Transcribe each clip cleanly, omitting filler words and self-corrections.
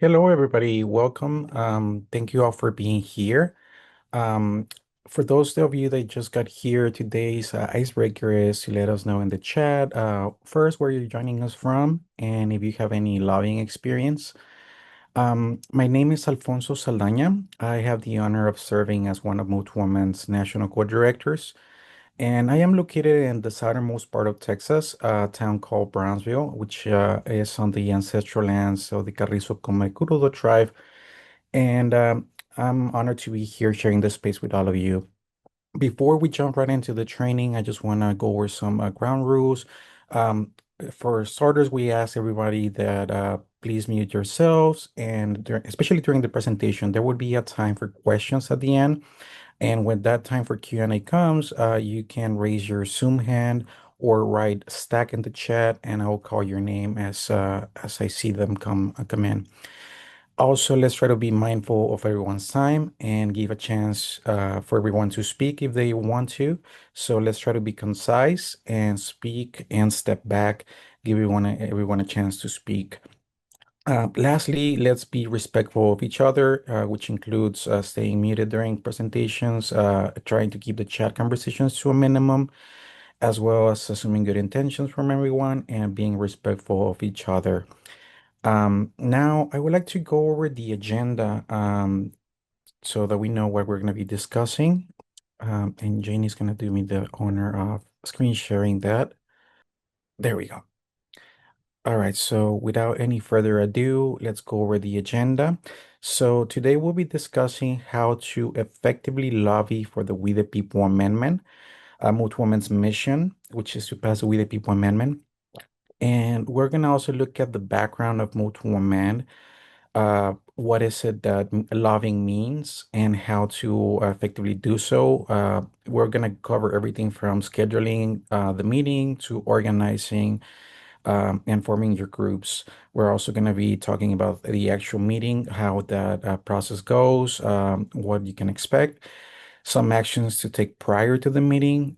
Hello, everybody. Welcome. Thank you all for being here. Um, for those of you that just got here, today's icebreaker is to let us know in the chat first where you're joining us from and if you have any lobbying experience. My name is Alfonso Saldaña. I have the honor of serving as one of Moot Women's national co-directors, and I am located in the southernmost part of Texas, a town called Brownsville, which is on the ancestral lands of the Carrizo Comecrudo tribe. And I'm honored to be here sharing this space with all of you. Before we jump right into the training, I just want to go over some ground rules. Um, for starters, we ask everybody that please mute yourselves, and especially during the presentation, there will be a time for questions at the end. And when that time for Q&A comes, you can raise your Zoom hand or write stack in the chat, and I will call your name as I see them come in. Also, let's try to be mindful of everyone's time and give a chance for everyone to speak if they want to. So let's try to be concise and speak and step back, give everyone a chance to speak. Lastly, let's be respectful of each other, which includes staying muted during presentations, trying to keep the chat conversations to a minimum, as well as assuming good intentions from everyone and being respectful of each other. Now, I would like to go over the agenda so that we know what we're going to be discussing. And Jane is going to do me the honor of screen sharing that. There we go. All right, so without any further ado, let's go over the agenda. So today we'll be discussing how to effectively lobby for the We the People Amendment, Moot Women's mission, which is to pass the We the People Amendment. And we're going to also look at the background of Moot Women, what is it that lobbying means and how to effectively do so. We're going to cover everything from scheduling the meeting to organizing and forming your groups. We're also going to be talking about the actual meeting, how that process goes, what you can expect, some actions to take prior to the meeting.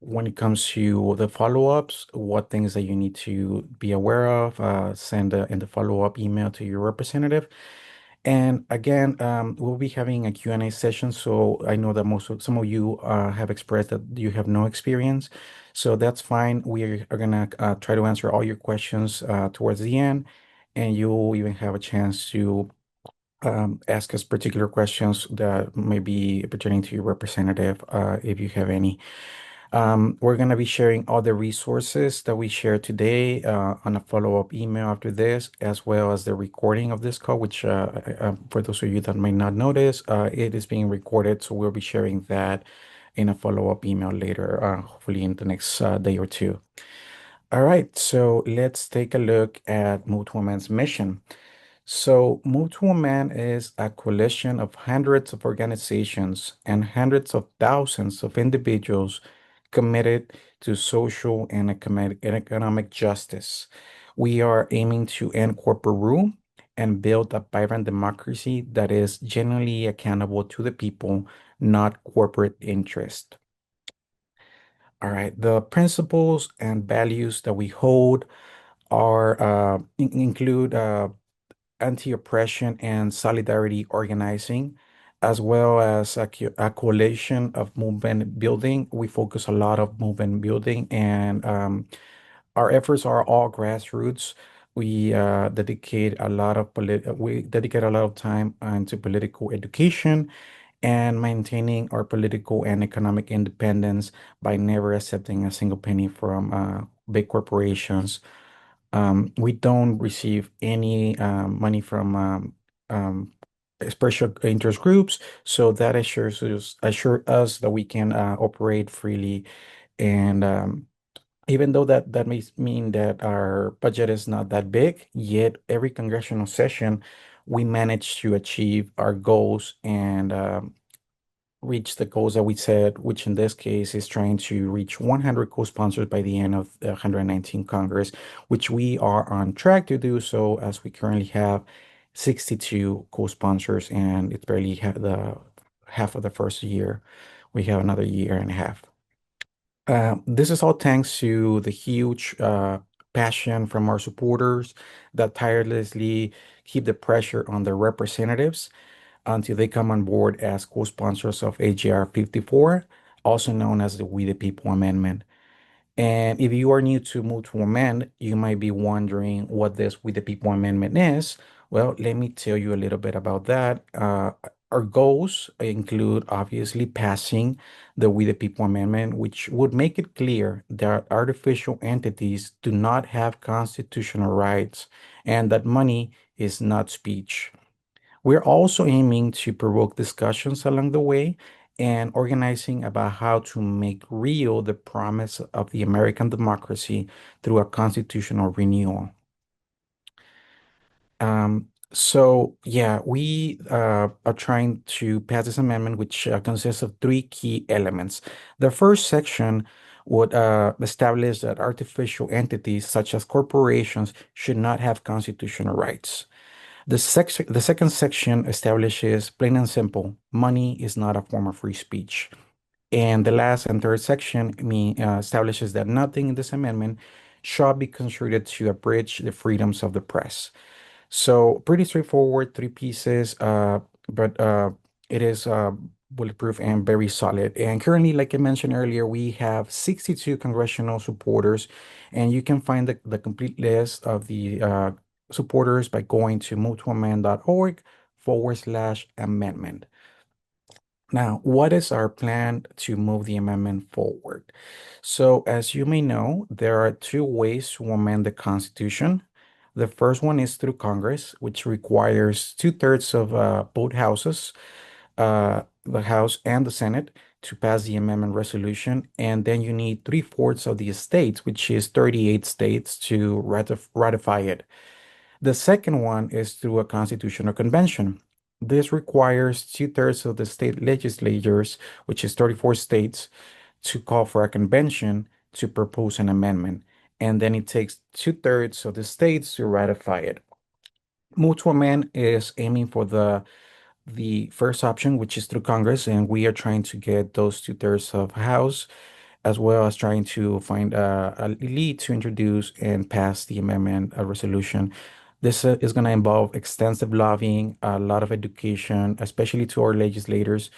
When it comes to the follow-ups, what things that you need to be aware of, send in the follow-up email to your representative. And again, we'll be having a Q&A session. So I know that some of you have expressed that you have no experience. So that's fine. We are gonna try to answer all your questions towards the end, and you'll even have a chance to ask us particular questions that may be pertaining to your representative, if you have any. We're going to be sharing all the resources that we shared today on a follow-up email after this, as well as the recording of this call, which for those of you that may not notice, it is being recorded. So we'll be sharing that in a follow-up email later, hopefully in the next day or two. All right, so let's take a look at Moot Women's mission. So, Mutual Man is a coalition of hundreds of organizations and hundreds of thousands of individuals committed to social and economic justice. We are aiming to end corporate rule and build a vibrant democracy that is genuinely accountable to the people, not corporate interest. All right, the principles and values that we hold are include anti-oppression and solidarity organizing, as well as a coalition of movement building. We focus a lot of movement building, and our efforts are all grassroots. We dedicate a lot of time into political education and maintaining our political and economic independence by never accepting a single penny from big corporations. We don't receive any money from special interest groups, so that assure us that we can operate freely. And even though that may mean that our budget is not that big, yet every congressional session we manage to achieve our goals and reach the goals that we set, which in this case is trying to reach 100 co-sponsors by the end of the 119 Congress, which we are on track to do so as we currently have 62 co-sponsors, and it's barely the half of the first year. We have another year and a half. This is all thanks to the huge passion from our supporters that tirelessly keep the pressure on their representatives until they come on board as co-sponsors of AGR 54, also known as the We the People Amendment. And if you are new to Move to Amend, you might be wondering what this We the People Amendment is. Well, let me tell you a little bit about that. Our goals include obviously passing the We the People Amendment, which would make it clear that artificial entities do not have constitutional rights and that money is not speech. We're also aiming to provoke discussions along the way and organizing about how to make real the promise of the American democracy through a constitutional renewal. So yeah, we are trying to pass this amendment, which consists of three key elements. The first section would establish that artificial entities such as corporations should not have constitutional rights. The second section establishes plain and simple, money is not a form of free speech. And the last and third section establishes that nothing in this amendment shall be construed to abridge the freedoms of the press. So pretty straightforward, three pieces, but it is bulletproof and very solid. And currently, like I mentioned earlier, we have 62 congressional supporters, and you can find the complete list of the supporters by going to movetoamend.org/amendment. Now, what is our plan to move the amendment forward? So, as you may know, there are two ways to amend the Constitution. The first one is through Congress, which requires two-thirds of both houses, the House and the Senate, to pass the amendment resolution. And then you need three-fourths of the states, which is 38 states, to ratify it. The second one is through a constitutional convention. This requires two-thirds of the state legislatures, which is 34 states, to call for a convention to propose an amendment. And then it takes two-thirds of the states to ratify it. Move to amend is aiming for the first option, which is through Congress, and we are trying to get those two-thirds of House, as well as trying to find a lead to introduce and pass the amendment resolution. This is going to involve extensive lobbying, a lot of education, especially to our legislators,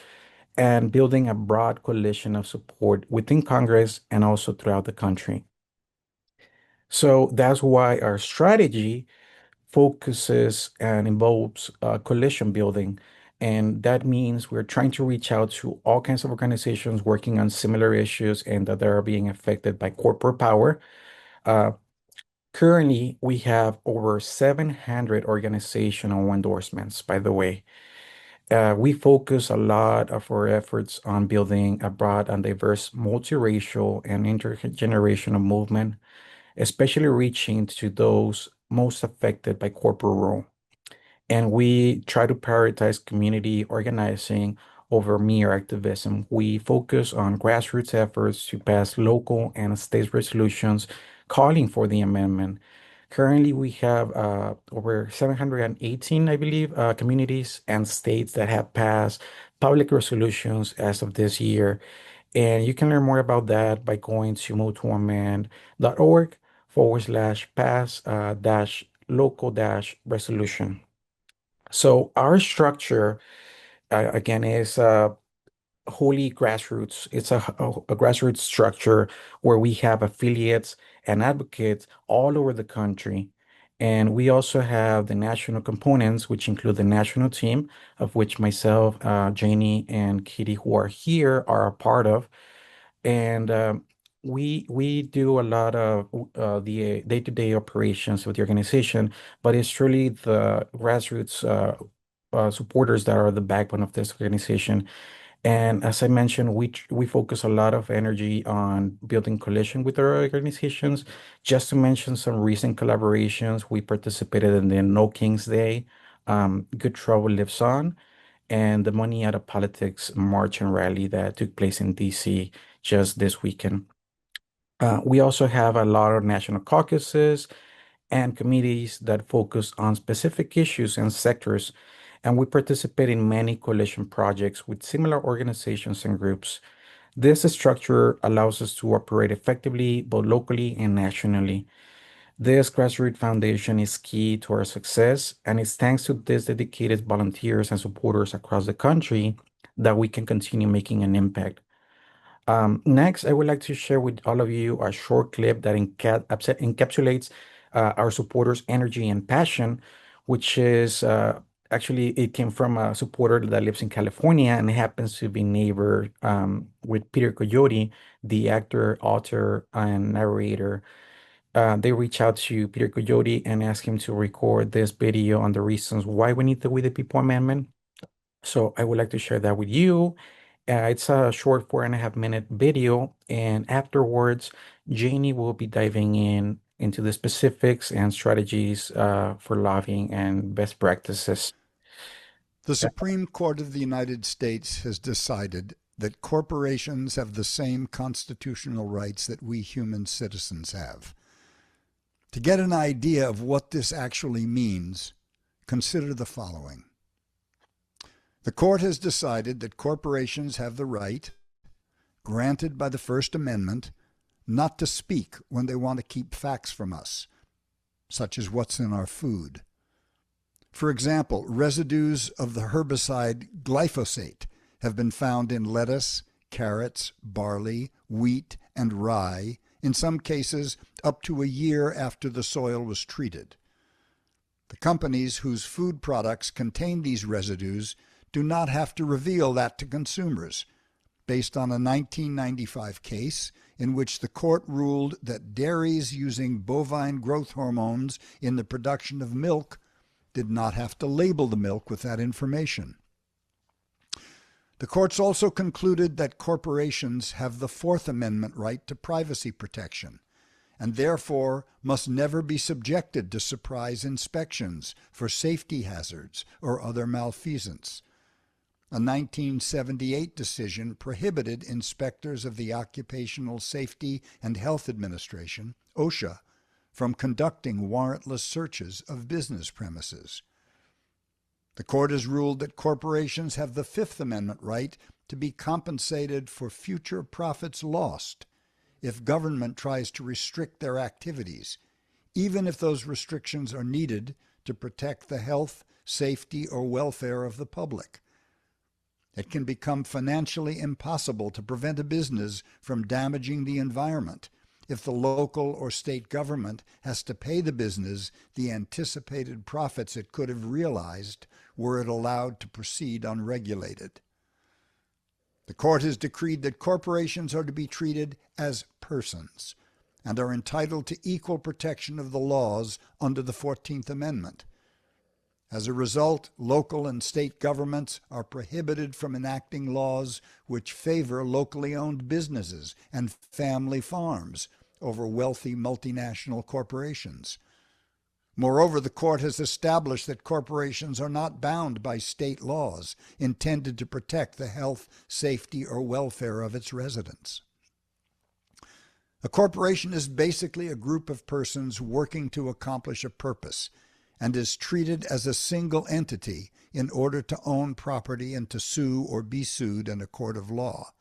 and building a broad coalition of support within Congress and also throughout the country. So that's why our strategy focuses and involves coalition building. And that means we're trying to reach out to all kinds of organizations working on similar issues and that are being affected by corporate power. Uh, Currently, we have over 700 organizational endorsements, by the way. We focus a lot of our efforts on building a broad and diverse multiracial and intergenerational movement, especially reaching to those most affected by corporate rule. And we try to prioritize community organizing over mere activism. We focus on grassroots efforts to pass local and state resolutions calling for the amendment. Currently, we have over 718, I believe, communities and states that have passed public resolutions as of this year. And you can learn more about that by going to moveToAmend.org/pass dash local dash resolution. So our structure, again, is wholly grassroots. It's a grassroots structure where we have affiliates and advocates all over the country. And we also have the national components, which include the national team, of which myself, Janie, and Kitty, who are here, are a part of. And we do a lot of the day-to-day operations with the organization, but it's truly the grassroots supporters that are the backbone of this organization. And as I mentioned, we focus a lot of energy on building coalition with our organizations. Just to mention some recent collaborations, we participated in the No Kings Day, Good Trouble Lives On, and the Money Out of Politics March and Rally that took place in DC just this weekend. We also have a lot of national caucuses and committees that focus on specific issues and sectors, and we participate in many coalition projects with similar organizations and groups. This structure allows us to operate effectively both locally and nationally. This grassroots foundation is key to our success, and it's thanks to these dedicated volunteers and supporters across the country that we can continue making an impact. Next, I would like to share with all of you a short clip that encapsulates our supporters' energy and passion, which is actually it came from a supporter that lives in California and happens to be neighbor with Peter Coyote, the actor, author, and narrator. They reach out to Peter Coyote and ask him to record this video on the reasons why we need the We the People Amendment. So I would like to share that with you. It's a short 4.5 minute video, and afterwards, Janie will be diving into the specifics and strategies for lobbying and best practices. The Supreme Court of the United States has decided that corporations have the same constitutional rights that we human citizens have. To get an idea of what this actually means, consider the following. The court has decided that corporations have the right, granted by the First Amendment, not to speak when they want to keep facts from us, such as what's in our food. For example, residues of the herbicide glyphosate have been found in lettuce, carrots, barley, wheat, and rye, in some cases up to a year after the soil was treated. The companies whose food products contain these residues do not have to reveal that to consumers, based on a 1995 case in which the court ruled that dairies using bovine growth hormones in the production of milk did not have to label the milk with that information. The courts also concluded that corporations have the Fourth Amendment right to privacy protection, and therefore must never be subjected to surprise inspections for safety hazards or other malfeasance. A 1978 decision prohibited inspectors of the Occupational Safety and Health Administration, OSHA, from conducting warrantless searches of business premises. The court has ruled that corporations have the Fifth Amendment right to be compensated for future profits lost if government tries to restrict their activities, even if those restrictions are needed to protect the health, safety, or welfare of the public. It can become financially impossible to prevent a business from damaging the environment if the local or state government has to pay the business the anticipated profits it could have realized were it allowed to proceed unregulated. The court has decreed that corporations are to be treated as persons and are entitled to equal protection of the laws under the 14th Amendment. As a result, local and state governments are prohibited from enacting laws which favor locally owned businesses and family farms over wealthy multinational corporations. Moreover, the court has established that corporations are not bound by state laws intended to protect the health, safety, or welfare of its residents. A corporation is basically a group of persons working to accomplish a purpose and is treated as a single entity in order to own property and to sue or be sued in a court of law.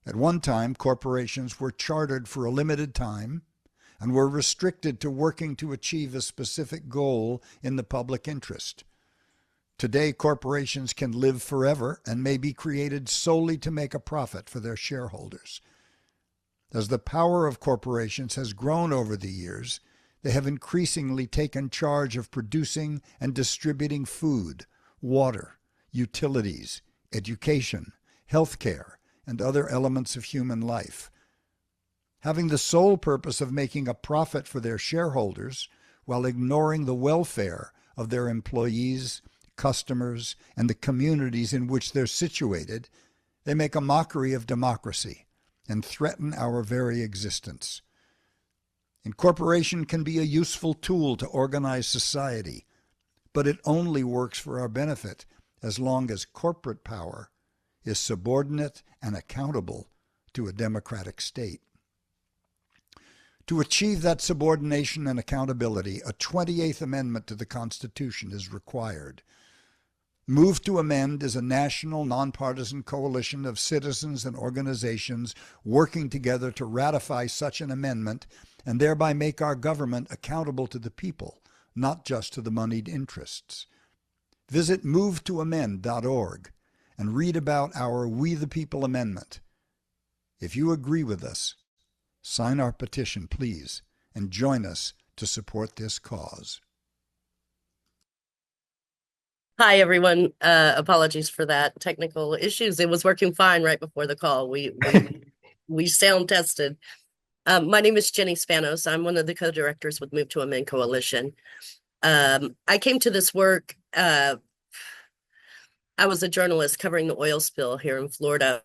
At one time, corporations were chartered for a limited time and were restricted to working to achieve a specific goal in the public interest. Today, corporations can live forever and may be created solely to make a profit for their shareholders. As the power of corporations has grown over the years, they have increasingly taken charge of producing and distributing food, water, utilities, education, healthcare, and other elements of human life. Having the sole purpose of making a profit for their shareholders while ignoring the welfare of their employees, customers, and the communities in which they're situated, they make a mockery of democracy and threaten our very existence. Incorporation can be a useful tool to organize society, but it only works for our benefit as long as corporate power is subordinate and accountable to a democratic state. To achieve that subordination and accountability, a 28th Amendment to the Constitution is required. Move to Amend is a national, nonpartisan coalition of citizens and organizations working together to ratify such an amendment and thereby make our government accountable to the people, not just to the moneyed interests. Visit movetoamend.org and read about our We the People amendment. If you agree with us, sign our petition, please, and join us to support this cause. Hi, everyone. Apologies for that technical issues. It was working fine right before the call. We sound tested. My name is Jenny Spanos. I'm one of the co-directors with Move to Amend Coalition. I came to this work. I was a journalist covering the oil spill here in Florida.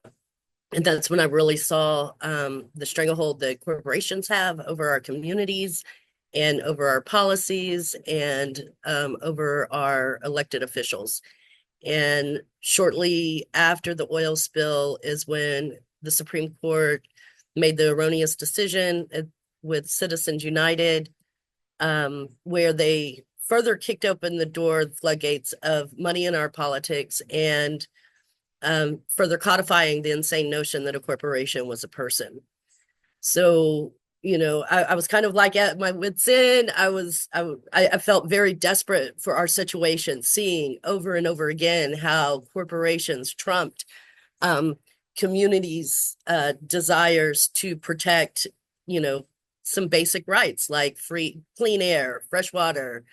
And that's when I really saw the stranglehold that corporations have over our communities and over our policies and over our elected officials. And shortly after the oil spill is when the Supreme Court made the erroneous decision with Citizens United, where they further kicked open the door, the floodgates of money in our politics and further codifying the insane notion that a corporation was a person. So, I was kind of like at my wit's end. I felt very desperate for our situation, seeing over and over again how corporations trumped communities' desires to protect, some basic rights like free, clean air, fresh water,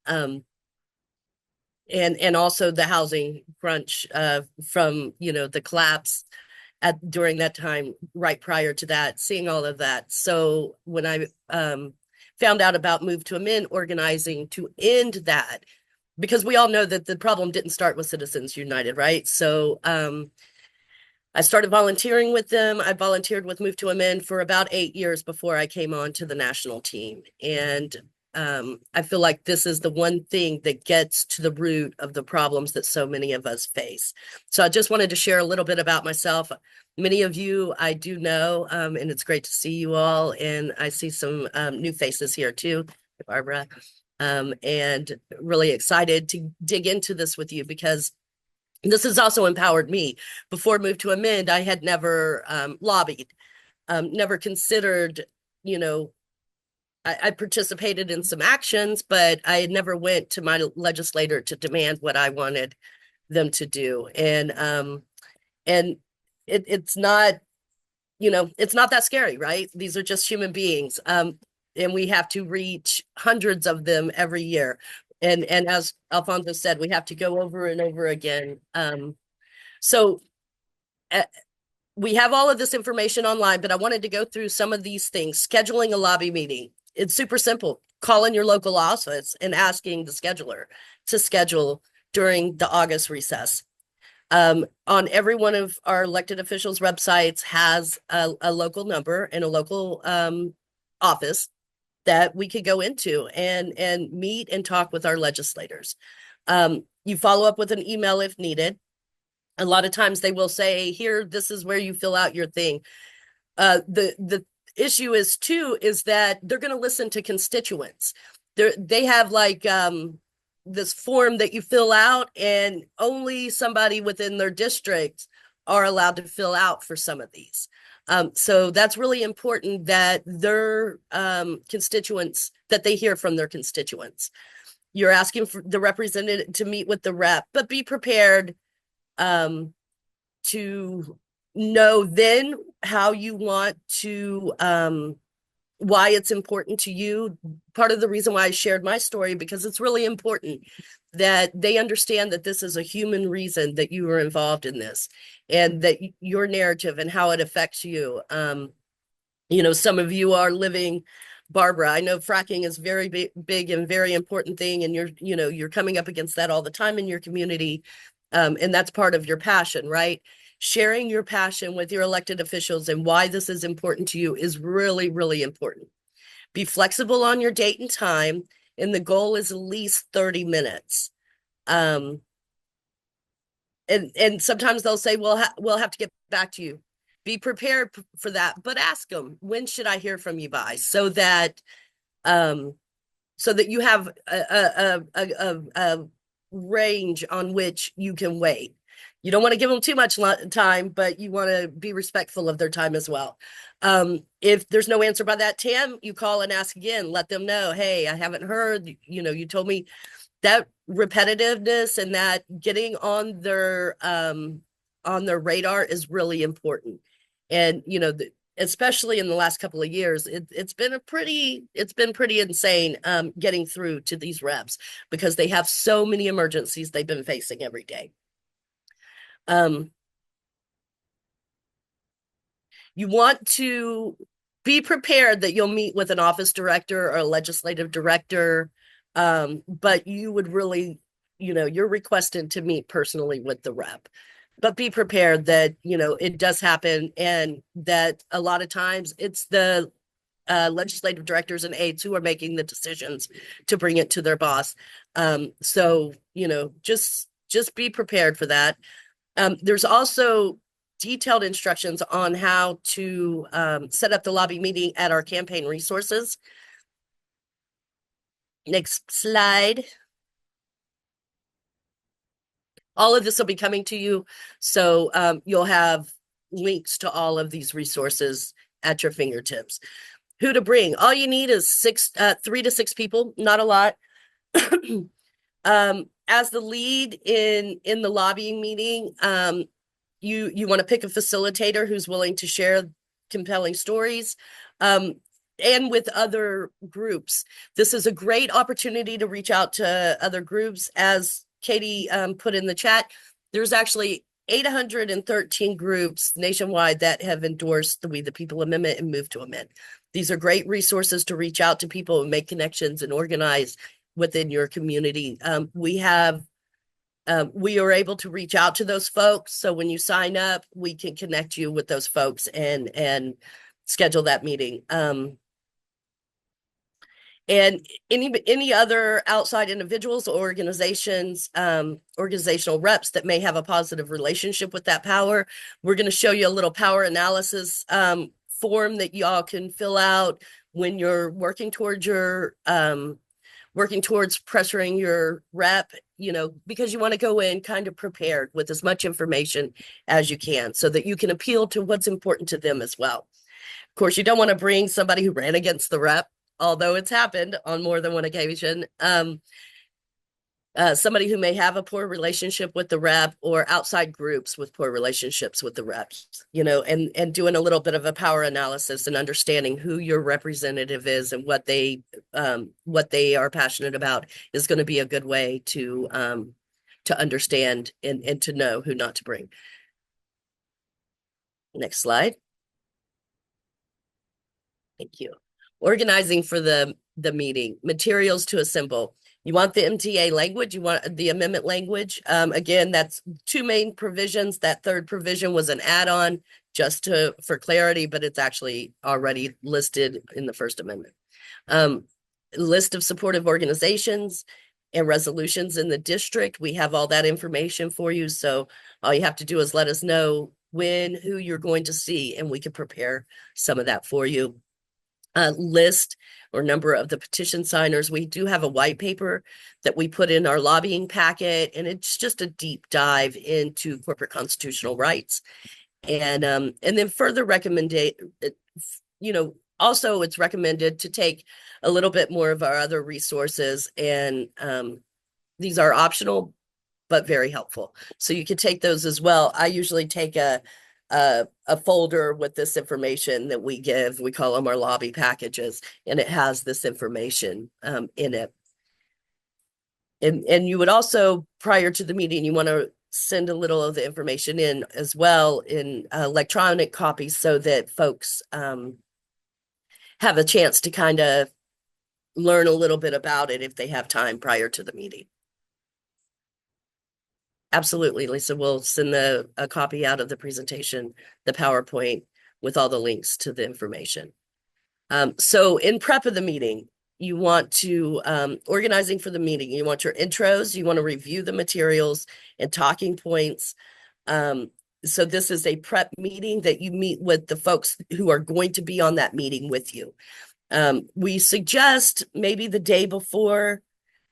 and also the housing crunch from the collapse during that time, right prior to that, seeing all of that. So when I found out about Move to Amend organizing to end that, because we all know that the problem didn't start with Citizens United, right? So I started volunteering with them. I volunteered with Move to Amend for about 8 years before I came on to the national team. And I feel like this is the one thing that gets to the root of the problems that so many of us face. So I just wanted to share a little bit about myself. Many of you I do know, and it's great to see you all. And I see some new faces here too, Barbara, and really excited to dig into this with you because this has also empowered me. Before Move to Amend, I had never lobbied, never considered, I participated in some actions, but I never went to my legislator to demand what I wanted them to do. And it's not, it's not that scary, right? These are just human beings. And we have to reach hundreds of them every year. And as Alfonso said, we have to go over and over again. So we have all of this information online, but I wanted to go through some of these things. Scheduling a lobby meeting. It's super simple. Calling your local office and asking the scheduler to schedule during the August recess. On every one of our elected officials' websites has a local number and a local office that we could go into and meet and talk with our legislators. You follow up with an email if needed. A lot of times they will say, here, this is where you fill out your thing. The issue is too, is that they're going to listen to constituents. They have like this form that you fill out and only somebody within their district are allowed to fill out for some of these. So that's really important that their constituents, that they hear from their constituents. You're asking for the representative to meet with the rep, but be prepared to know then how you want to, why it's important to you. Part of the reason why I shared my story, because it's really important that they understand that this is a human reason that you were involved in this and that your narrative and how it affects you. Some of you are living, Barbara, I know fracking is very big and very important thing. And you're coming up against that all the time in your community. And that's part of your passion, right? Sharing your passion with your elected officials and why this is important to you is really, really important. Be flexible on your date and time, and the goal is at least 30 minutes. And sometimes they'll say, we'll have to get back to you. Be prepared for that, but ask them, when should I hear from you by? So that you have a range on which you can wait. You don't want to give them too much time, but you want to be respectful of their time as well. If there's no answer by that time, you call and ask again. Let them know, hey, I haven't heard. You told me. That repetitiveness and that getting on their radar is really important. And especially in the last couple of years, it's been pretty insane getting through to these reps because they have so many emergencies they've been facing every day. You want to be prepared that you'll meet with an office director or a legislative director, but you would really, you're requested to meet personally with the rep. But be prepared that, it does happen and that a lot of times it's the legislative directors and aides who are making the decisions to bring it to their boss. So, just be prepared for that. There's also detailed instructions on how to set up the lobby meeting at our campaign resources. Next slide. All of this will be coming to you. So you'll have links to all of these resources at your fingertips. Who to bring? All you need is 3 to 6 people, not a lot. As the lead in the lobbying meeting, you want to pick a facilitator who's willing to share compelling stories, and with other groups. This is a great opportunity to reach out to other groups. As Katie put in the chat, there's actually 813 groups nationwide that have endorsed the We the People Amendment and Move to Amend. These are great resources to reach out to people and make connections and organize within your community. We are able to reach out to those folks. So when you sign up, we can connect you with those folks and schedule that meeting. And any other outside individuals or organizations, organizational reps that may have a positive relationship with that power, we're going to show you a little power analysis form that y'all can fill out when you're working towards pressuring your rep, because you want to go in kind of prepared with as much information as you can so that you can appeal to what's important to them as well. Of course, you don't want to bring somebody who ran against the rep, although it's happened on more than one occasion. Somebody who may have a poor relationship with the rep or outside groups with poor relationships with the reps, and doing a little bit of a power analysis and understanding who your representative is and what they are passionate about is going to be a good way to understand and to know who not to bring. Next slide. Thank you. Organizing for the meeting, materials to assemble. You want the MTA language, you want the amendment language. Again, that's 2 main provisions. That third provision was an add-on just for clarity, but it's actually already listed in the First Amendment. List of supportive organizations and resolutions in the district. We have all that information for you. So all you have to do is let us know who you're going to see, and we can prepare some of that for you. List or number of the petition signers. We do have a white paper that we put in our lobbying packet, and it's just a deep dive into corporate constitutional rights. And then further also it's recommended to take a little bit more of our other resources, and these are optional but very helpful. So you can take those as well. I usually take a folder with this information that we give. We call them our lobby packages, and it has this information in it. And you would also, prior to the meeting, you want to send a little of the information in as well in electronic copies so that folks have a chance to kind of learn a little bit about it if they have time prior to the meeting. Absolutely, Lisa. We'll send a copy out of the presentation, the PowerPoint, with all the links to the information. So in prep of the meeting, you want to, organizing for the meeting, you want your intros, you want to review the materials and talking points. So this is a prep meeting that you meet with the folks who are going to be on that meeting with you. We suggest maybe the day before,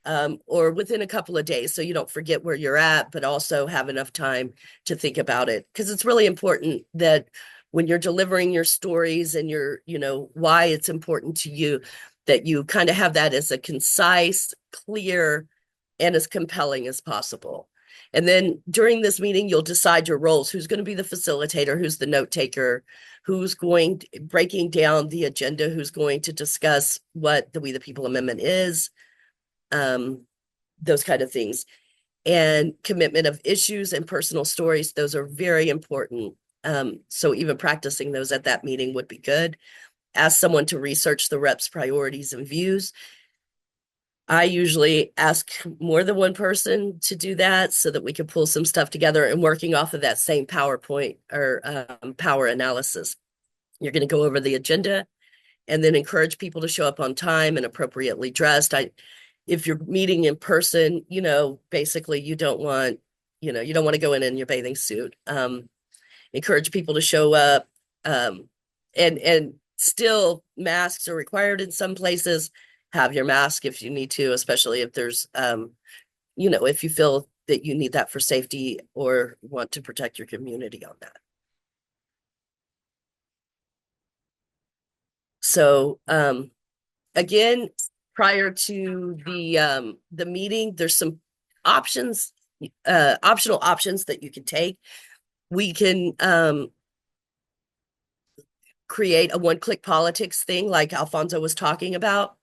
or within a couple of days, so you don't forget where you're at, but also have enough time to think about it. Because it's really important that when you're delivering your stories and why it's important to you, that you kind of have that as a concise, clear, and as compelling as possible. And then during this meeting, you'll decide your roles. Who's going to be the facilitator? Who's the note taker? Who's breaking down the agenda? Who's going to discuss what the We the People Amendment is? Those kind of things. And commitment of issues and personal stories. Those are very important. So even practicing those at that meeting would be good. Ask someone to research the rep's priorities and views. I usually ask more than one person to do that so that we can pull some stuff together, and working off of that same PowerPoint or power analysis. You're going to go over the agenda and then encourage people to show up on time and appropriately dressed. If you're meeting in person, basically you don't want to go in your bathing suit. Encourage people to show up, and still masks are required in some places. Have your mask if you need to, especially if there's, if you feel that you need that for safety or want to protect your community on that. So, again, prior to the meeting, there's some options, optional options that you can take. We can create a one-click politics thing like Alfonso was talking about,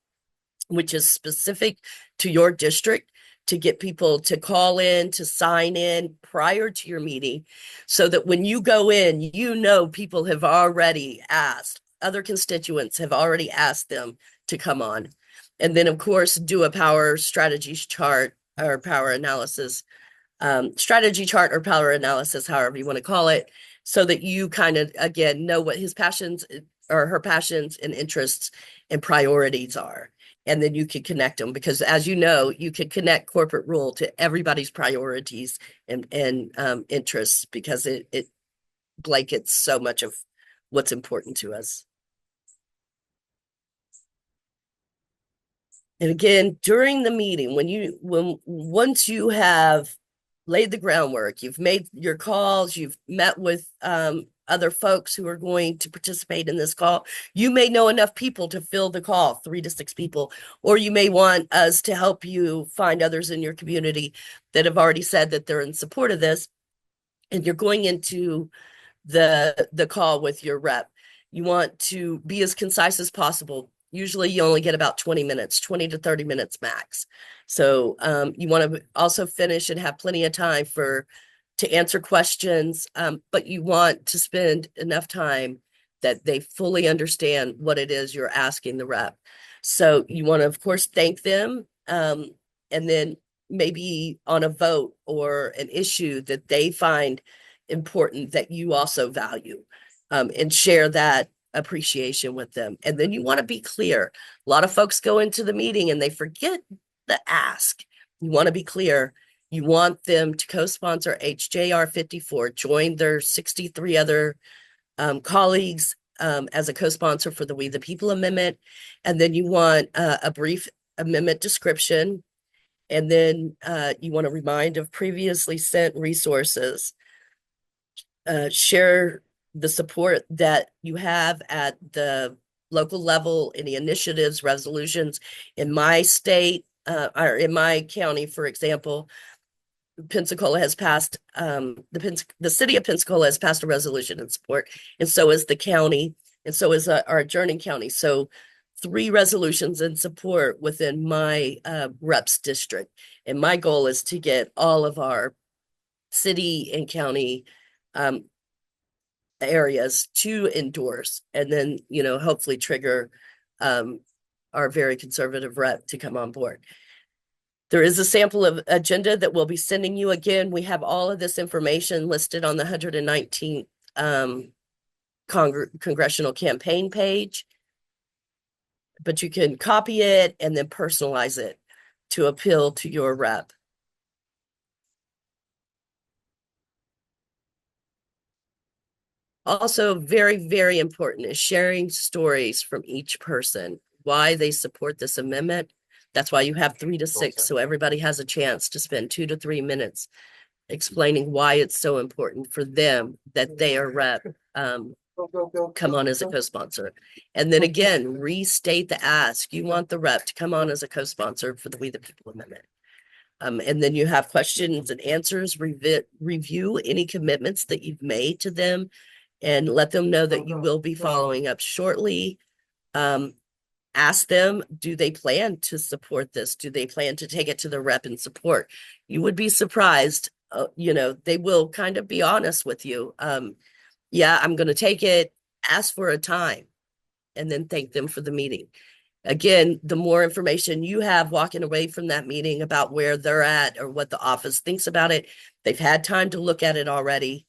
which is specific to your district, to get people to call in, to sign in prior to your meeting, so that when you go in, people have already asked, other constituents have already asked them to come on. And then, of course, do a power strategies chart or power analysis, strategy chart or power analysis, however you want to call it, so that you kind of, again, know what his passions or her passions and interests and priorities are. And then you can connect them, because as you know, you can connect corporate rule to everybody's priorities and interests, because it blankets so much of what's important to us. And again, during the meeting, once you have laid the groundwork, you've made your calls, you've met with other folks who are going to participate in this call, you may know enough people to fill the call, 3 to 6 people, or you may want us to help you find others in your community that have already said that they're in support of this. And you're going into the call with your rep. You want to be as concise as possible. Usually you only get about 20 minutes, 20 to 30 minutes max. So you want to also finish and have plenty of time to answer questions, but you want to spend enough time that they fully understand what it is you're asking the rep. So you want to, of course, thank them, and then maybe on a vote or an issue that they find important that you also value, and share that appreciation with them. And then you want to be clear. A lot of folks go into the meeting and they forget the ask. You want to be clear. You want them to co-sponsor HJR 54, join their 63 other colleagues as a co-sponsor for the We the People Amendment. And then you want a brief amendment description. And then you want to remind of previously sent resources. Share the support that you have at the local level, any initiatives, resolutions. In my state, or in my county, for example, Pensacola has passed, the city of Pensacola has passed a resolution in support, and so is the county, and so is our adjoining county. So 3 resolutions in support within my reps district. And my goal is to get all of our city and county areas to endorse, and then, hopefully trigger our very conservative rep to come on board. There is a sample of agenda that we'll be sending you. Again, we have all of this information listed on the 119th congressional campaign page, but you can copy it and then personalize it to appeal to your rep. Also, very, very important is sharing stories from each person, why they support this amendment, That's why you have 3 to 6, so everybody has a chance to spend 2 to 3 minutes explaining why it's so important for them that they are rep come on as a co-sponsor. And then again, restate the ask. You want the rep to come on as a co-sponsor for the We the People Amendment. And then you have questions and answers, review any commitments that you've made to them, and let them know that you will be following up shortly. Ask them, do they plan to support this? Do they plan to take it to the rep and support? You would be surprised. They will kind of be honest with you. Yeah, I'm going to take it, ask for a time, and then thank them for the meeting. Again, the more information you have walking away from that meeting about where they're at or what the office thinks about it, they've had time to look at it already,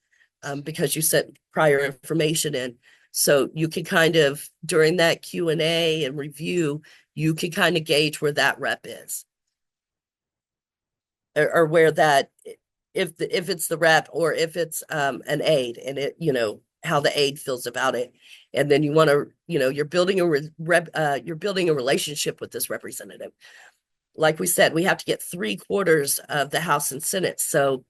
because you sent prior information in. So you can kind of, during that Q&A and review, you can kind of gauge where that rep is. Or where that, if it's the rep or if it's an aide, and it, how the aide feels about it. And then you want to, you're building you're building a relationship with this representative. Like we said, we have to get 3/4 of the House and Senate. So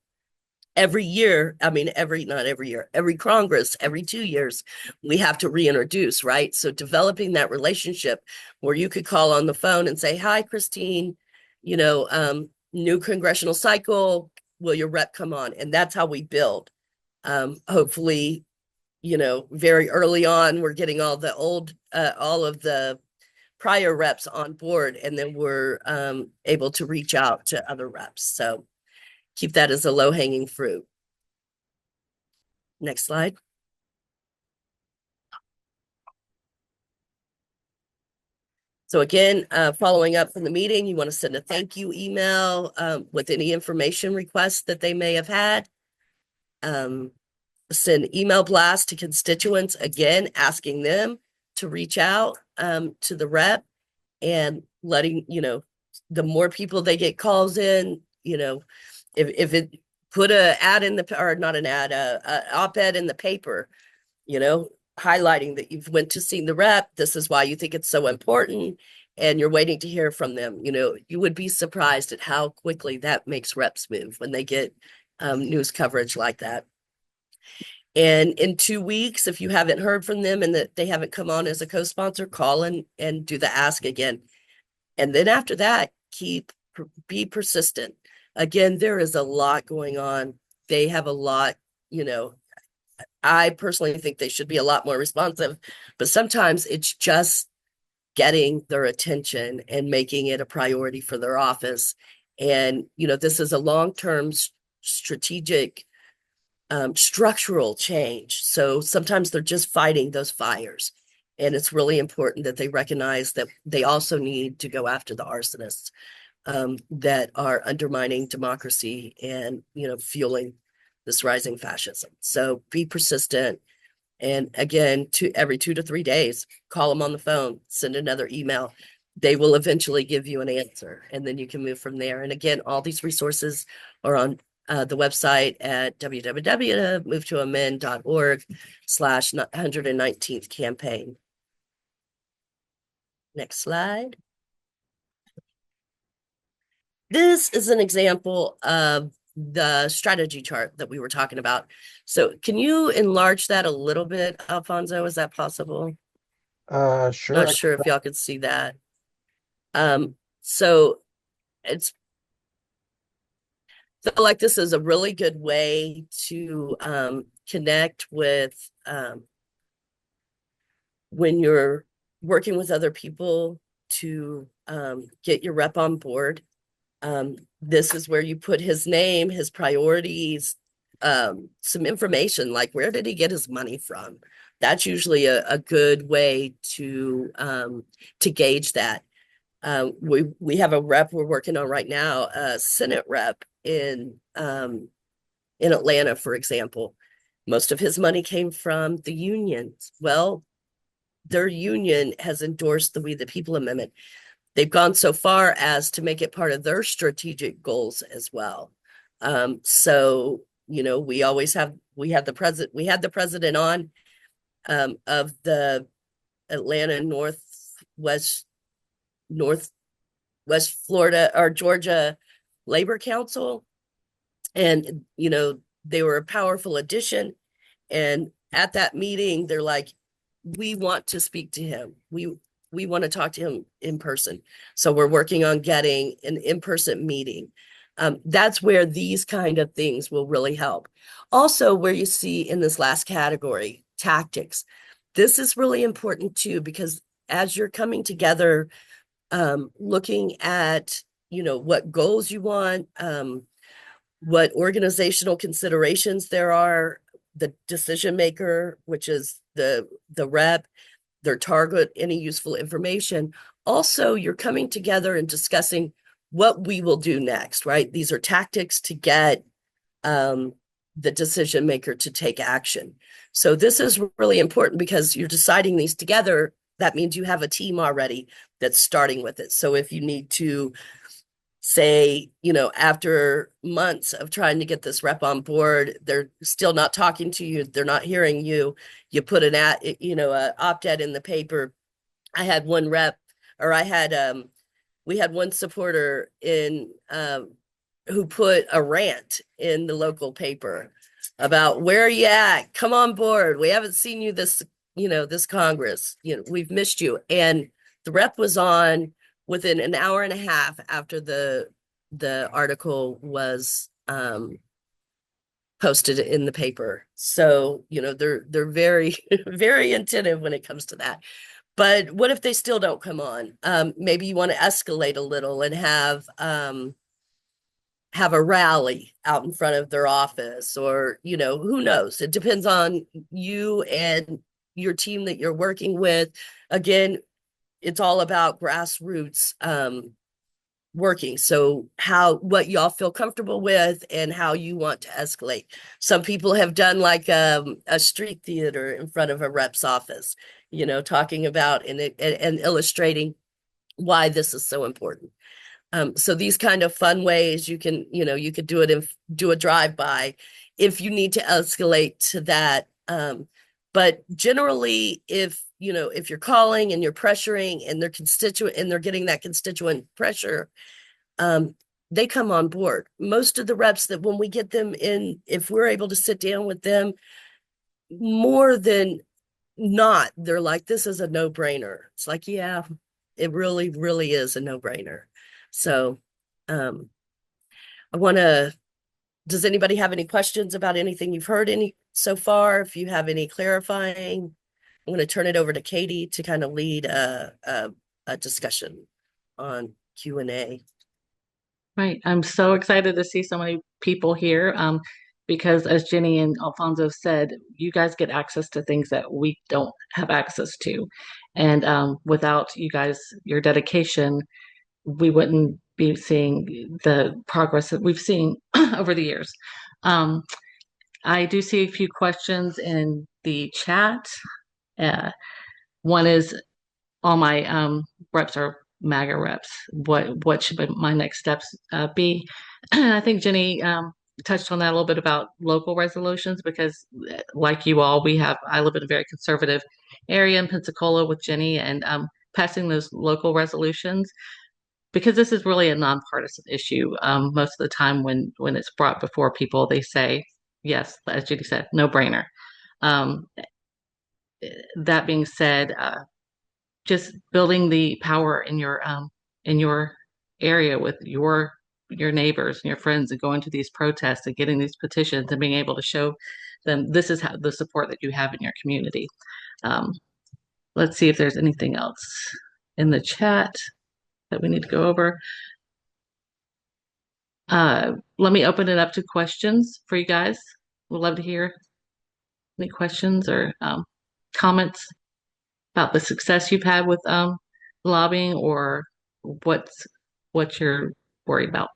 every year, I mean, not every year, every Congress, every 2 years, we have to reintroduce, right? So developing that relationship where you could call on the phone and say, hi, Christine, new congressional cycle, will your rep come on? And that's how we build. Hopefully, very early on, we're getting all of the prior reps on board, and then we're able to reach out to other reps. So keep that as a low-hanging fruit. Next slide. So again, following up from the meeting, you want to send a thank you email with any information requests that they may have had. Send email blasts to constituents, again, asking them to reach out to the rep, and letting, the more people they get calls in, if it put a ad in the, or not an ad, a op-ed in the paper, highlighting that you've went to see the rep, this is why you think it's so important, and you're waiting to hear from them. You would be surprised at how quickly that makes reps move when they get news coverage like that. And in 2 weeks, if you haven't heard from them and that they haven't come on as a co-sponsor, call and do the ask again. And then after that, be persistent. Again, there is a lot going on. They have a lot, I personally think they should be a lot more responsive, but sometimes it's just getting their attention and making it a priority for their office. And, this is a long-term strategic structural change. So sometimes they're just fighting those fires. And it's really important that they recognize that they also need to go after the arsonists that are undermining democracy and, fueling this rising fascism. So be persistent. And again, every 2 to 3 days, call them on the phone, send another email. They will eventually give you an answer, and then you can move from there. And again, all these resources are on the website at www.movetoamend.org/119th campaign. Next slide. This is an example of the strategy chart that we were talking about. So can you enlarge that a little bit, Alfonso? Is that possible? Sure. Not sure if y'all can see that. So it's feel like this is a really good way to connect with when you're working with other people to get your rep on board. This is where you put his name, his priorities, some information like where did he get his money from? That's usually a good way to gauge that. We have a rep we're working on right now, a Senate rep in Atlanta, for example. Most of his money came from the unions. Well, their union has endorsed the We the People Amendment. They've gone so far as to make it part of their strategic goals as well. So, we had the president on of the Atlanta North West Florida or Georgia Labor Council. And, they were a powerful addition. And at that meeting, they're like, we want to speak to him. We want to talk to him in person. So we're working on getting an in-person meeting. That's where these kind of things will really help. Also, where you see in this last category, tactics. This is really important too, because as you're coming together, looking at, what goals you want, what organizational considerations there are, the decision maker, which is the rep, their target, any useful information. Also, you're coming together and discussing what we will do next, right? These are tactics to get the decision maker to take action. So this is really important because you're deciding these together. That means you have a team already that's starting with it. So if you need to say, after months of trying to get this rep on board, they're still not talking to you, they're not hearing you, you put an a opt-ed in the paper. I had one rep, or we had one supporter in who put a rant in the local paper about, where are you at? Come on board. We haven't seen you this Congress. We've missed you. And the rep was on within an hour and a half after the article was posted in the paper. So, they're very, very attentive when it comes to that. But what if they still don't come on? Maybe you want to escalate a little and have a rally out in front of their office, or, who knows? It depends on you and your team that you're working with. Again, it's all about grassroots working. So what y'all feel comfortable with and how you want to escalate. Some people have done like a street theater in front of a rep's office, talking about and illustrating why this is so important. So these kind of fun ways you could do it and do a drive-by if you need to escalate to that. But generally, if you're calling and you're pressuring and they're getting that constituent pressure, they come on board. Most of the reps that when we get them in, if we're able to sit down with them, more than not, they're like, this is a no-brainer. It's like, yeah, it really, really is a no-brainer. So does anybody have any questions about anything you've heard so far? If you have any clarifying, I'm going to turn it over to Katie to kind of lead a discussion on Q&A. Right. I'm so excited to see so many people here because as Jenny and Alfonso said, you guys get access to things that we don't have access to. And without you guys, your dedication, we wouldn't be seeing the progress that we've seen over the years. I do see a few questions in the chat. One is, all my reps are MAGA reps. What should my next steps be? I think Jenny touched on that a little bit about local resolutions because, like you all, I live in a very conservative area in Pensacola with Jenny, and passing those local resolutions, because this is really a nonpartisan issue. Most of the time when it's brought before people, they say, yes, as Judy said, no brainer. That being said, just building the power in your area with your neighbors and your friends, and going to these protests and getting these petitions and being able to show them this is the support that you have in your community. Let's see if there's anything else in the chat that we need to go over. Let me open it up to questions for you guys. We'd love to hear any questions or comments about the success you've had with lobbying, or what you're worried about.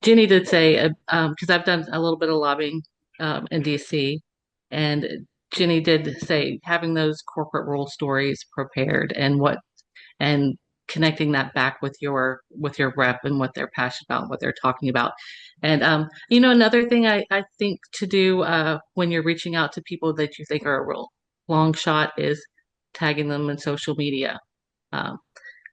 Jenny did say, because I've done a little bit of lobbying in DC, and Jenny did say having those corporate role stories prepared and connecting that back with your rep and what they're passionate about, what they're talking about. And another thing I think to do when you're reaching out to people that you think are a real long shot is tagging them in social media. Um,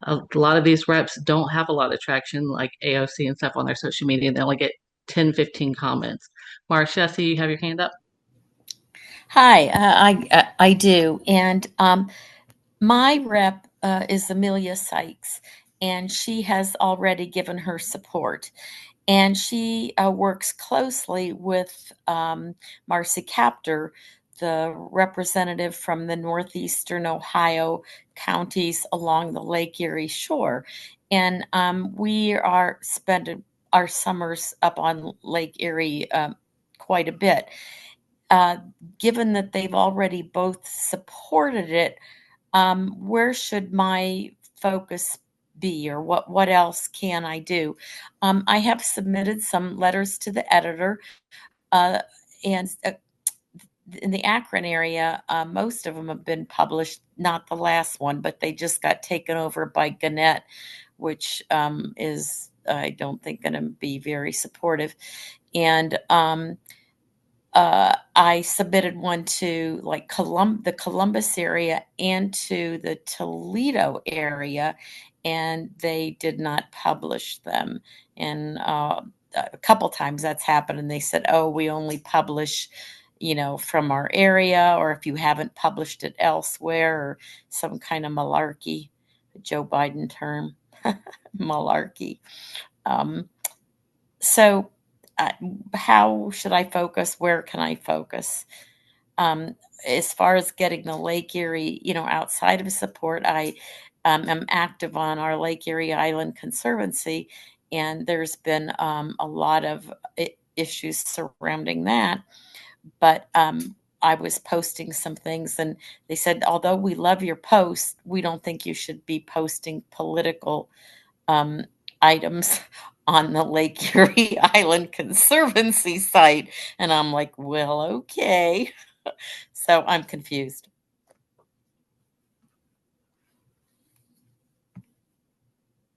a lot of these reps don't have a lot of traction, like AOC and stuff on their social media. They only get 10, 15 comments. Marcia, I see you have your hand up. Hi, I do, and my rep is Amelia Sykes, and she has already given her support, and she works closely with Marcy Kaptur, the representative from the northeastern Ohio counties along the Lake Erie shore, and we are spending our summers up on Lake Erie quite a bit. Uh, Given that they've already both supported it, where should my focus be, or what else can I do? I have submitted some letters to the editor, uh, and in the Akron area, most of them have been published. Not the last one, but they just got taken over by Gannett, which is I don't think going to be very supportive. And I submitted one to like the Columbus area and to the Toledo area, and they did not publish them. And a couple times that's happened, and they said, "Oh, we only publish, from our area, or if you haven't published it elsewhere, or some kind of malarkey," a Joe Biden term, malarkey. Um, so, uh, how should I focus? Where can I focus? Um, as far as getting the Lake Erie, outside of support, I am active on our Lake Erie Island Conservancy, and there's been a lot of issues surrounding that. But I was posting some things, and they said, although we love your post, we don't think you should be posting political um, items on the Lake Erie Island Conservancy site. And I'm like, well, okay. So I'm confused.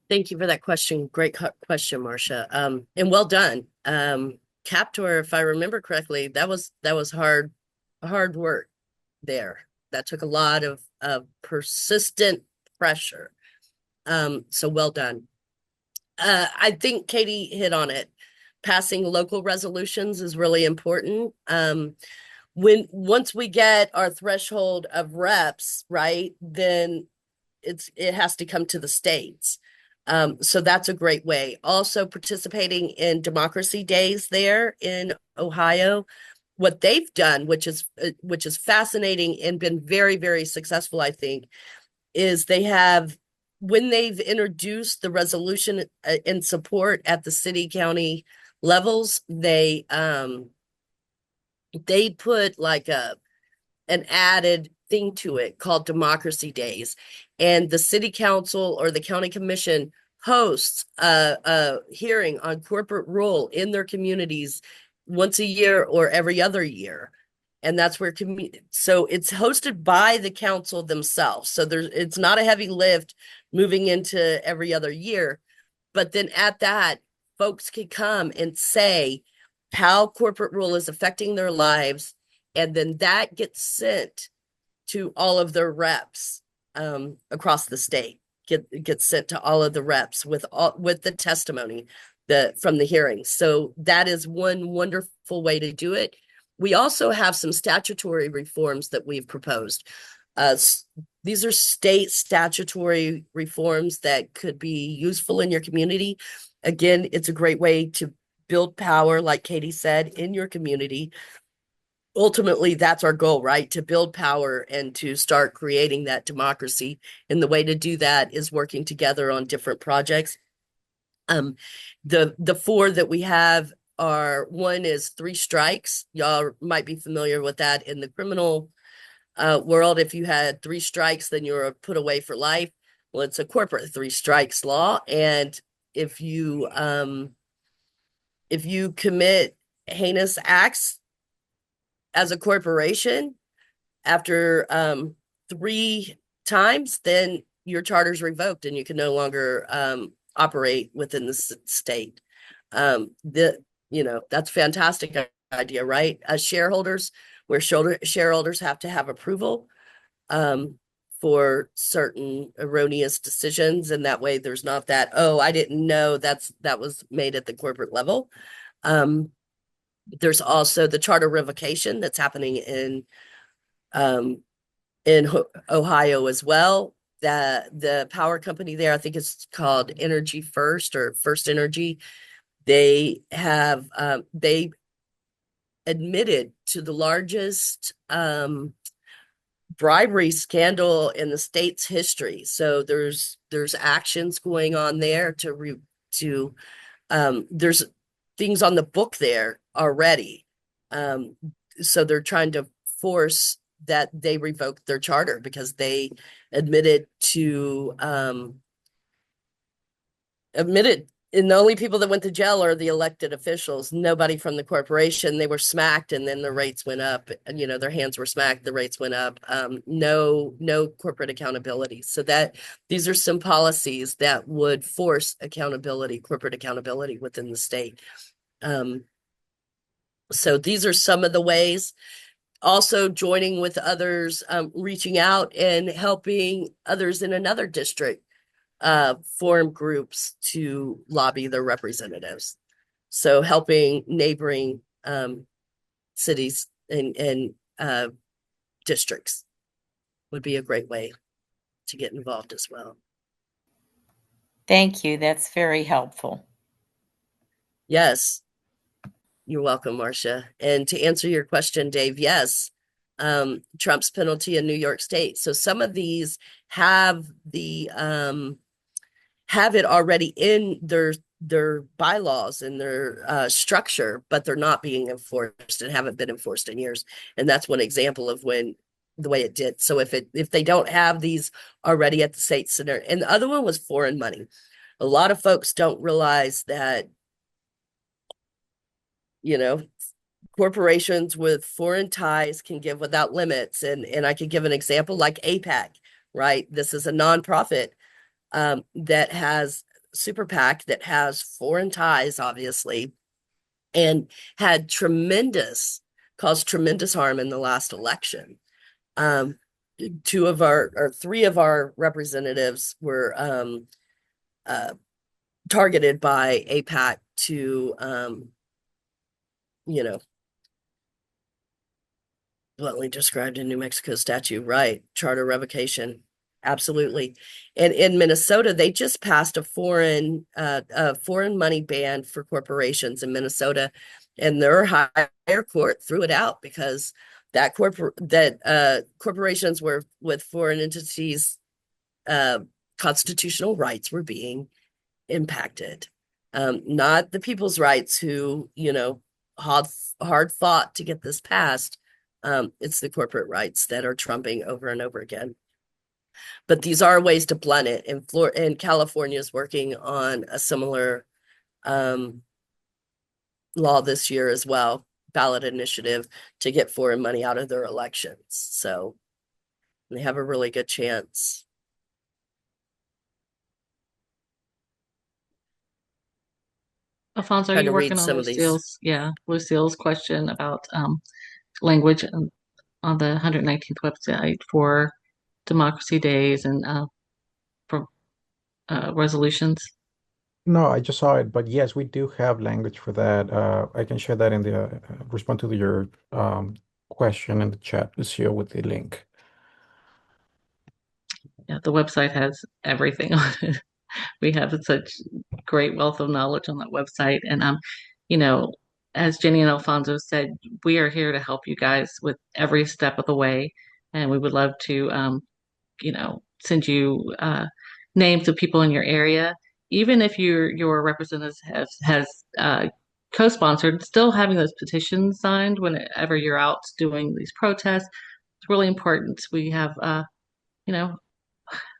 Thank you for that question. Great question, Marcia. And well done. Captor, if I remember correctly, that was hard work there. That took a lot of persistent pressure. So well done. I think Katie hit on it. Passing local resolutions is really important. Once we get our threshold of reps, right, then it has to come to the states. So that's a great way. Also participating in democracy days there in Ohio. What they've done, which is fascinating and been very, very successful, I think, is when they've introduced the resolution in support at the city county levels, they put like an added thing to it called Democracy Days. And the city council or the county commission hosts a hearing on corporate rule in their communities once a year or every other year. And that's where so it's hosted by the council themselves. So it's not a heavy lift moving into every other year. But then at that, folks can come and say how corporate rule is affecting their lives, and then that gets sent to all of their reps across the state. Gets sent to all of the reps with the testimony from the hearings. So that is one wonderful way to do it. We also have some statutory reforms that we've proposed. These are state statutory reforms that could be useful in your community. Again, it's a great way to build power, like Katie said, in your community. Ultimately, that's our goal, right? To build power and to start creating that democracy. And the way to do that is working together on different projects. The four that we have are, one is 3 strikes. Y'all might be familiar with that in the criminal world. If you had 3 strikes, then you're put away for life. Well, it's a corporate 3 strikes law. And if you commit heinous acts as a corporation after 3 times, then your charter's revoked and you can no longer operate within the state. That's a fantastic idea, right? As shareholders, where shareholders have to have approval for certain erroneous decisions, and that way there's not that, oh, I didn't know that was made at the corporate level. There's also the charter revocation that's happening um, in Ohio as well. The power company there, I think it's called Energy First or First Energy. They have they admitted to the largest bribery scandal in the state's history. So there's actions going on there to there's things on the book there already. So they're trying to force that they revoke their charter because they admitted to admitted and the only people that went to jail are the elected officials, nobody from the corporation. They were smacked and then the rates went up. And, you know, their hands were smacked, the rates went up. No corporate accountability. So that these are some policies that would force accountability, corporate accountability within the state. So these are some of the ways. Also joining with others, reaching out and helping others in another district form groups to lobby their representatives. So helping neighboring cities and districts would be a great way to get involved as well. Thank you. That's very helpful. Yes, you're welcome, Marcia. And to answer your question, Dave, yes, Trump's penalty in New York State. So some of these have have it already in their bylaws and their structure, but they're not being enforced and haven't been enforced in years. And that's one example of when the way it did. So if they don't have these already at the state center, and the other one was foreign money. A lot of folks don't realize that, you know, corporations with foreign ties can give without limits. And I could give an example like APAC, right? This is a nonprofit that has super PAC that has foreign ties, obviously, and had caused tremendous harm in the last election. Three of our representatives were targeted by APAC to, you know, bluntly described in New Mexico statute, right? Charter revocation. Absolutely. And in Minnesota, they just passed a foreign money ban for corporations in Minnesota, and their higher court threw it out because corporations were with foreign entities constitutional rights were being impacted. Not the people's rights who, you know, hard fought to get this passed. It's the corporate rights that are trumping over and over again. But these are ways to blunt it. And California is working on a similar law this year as well, ballot initiative to get foreign money out of their elections. So they have a really good chance. Alfonso, are Trying you to read working on some of these. Lucille's question about language on the 119th website for Democracy Days and for resolutions? No, I just saw it, but yes, we do have language for that. I can share that in the respond to your question in the chat, Lucio, with the link. Yeah, the website has everything on it. We have such great wealth of knowledge on that website. And you know, as Jenny and Alfonso said, we are here to help you guys with every step of the way. And we would love to you know, send you names of people in your area. Even if your representative has co-sponsored, still having those petitions signed whenever you're out doing these protests, it's really important. We have you know,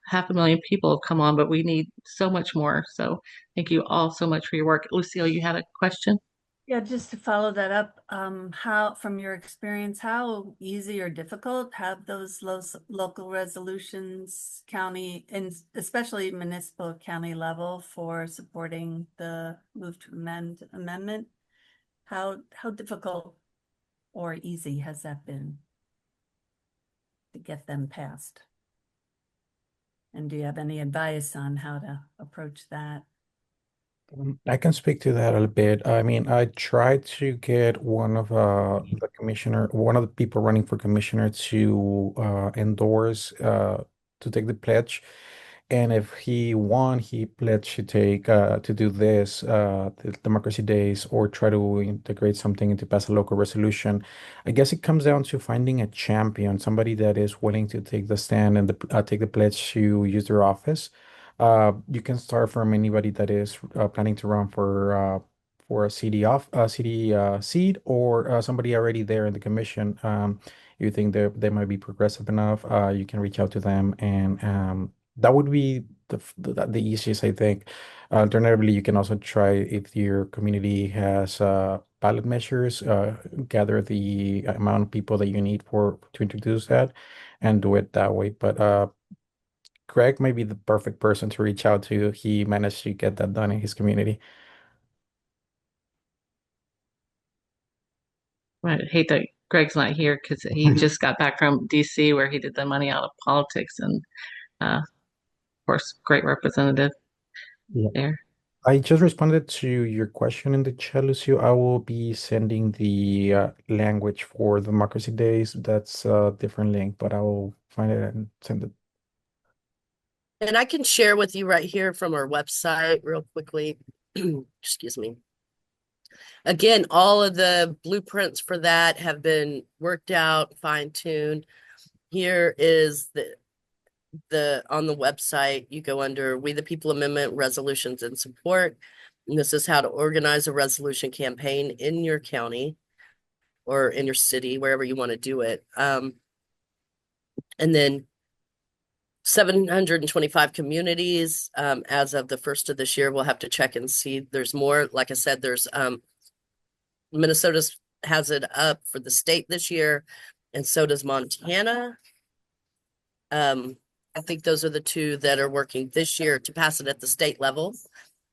500,000 people have come on, but we need so much more. So thank you all so much for your work. Lucille, you had a question? Yeah, just to follow that up, how, from your experience, how easy or difficult have those local resolutions, county, and especially municipal county level for supporting the move to amendment? How difficult or easy has that been to get them passed? And do you have any advice on how to approach that? I can speak to that a little bit. I mean, I tried to get one of the people running for commissioner to endorse to take the pledge. And if he won, he pledged to take to do this the Democracy Days or try to integrate something and to pass a local resolution. I guess it comes down to finding a champion, somebody that is willing to take the stand and take the pledge to use their office. You can start from anybody that is planning to run for a city seat or somebody already there in the commission. You think they might be progressive enough. You can reach out to them, and that would be the easiest, I think. Alternatively, you can also try if your community has ballot measures, gather the amount of people that you need for to introduce that, and do it that way. But Greg may be the perfect person to reach out to. He managed to get that done in his community. I hate that Greg's not here because he just got back from DC where he did the money out of politics and of course, great representative Yeah. there. I just responded to your question in the chat, Lucio. I will be sending the language for Democracy Days. That's a different link, but I will find it and send it. And I can share with you right here from our website real quickly. Excuse me. Again, all of the blueprints for that have been worked out, fine-tuned. Here is the on the website, you go under We the People Amendment Resolutions and Support. And this is how to organize a resolution campaign in your county or in your city, wherever you want to do it. And then 725 communities as of the first of this year. We'll have to check and see. There's more. Like I said, there's Minnesota has it up for the state this year, and so does Montana. I think those are the two that are working this year to pass it at the state level.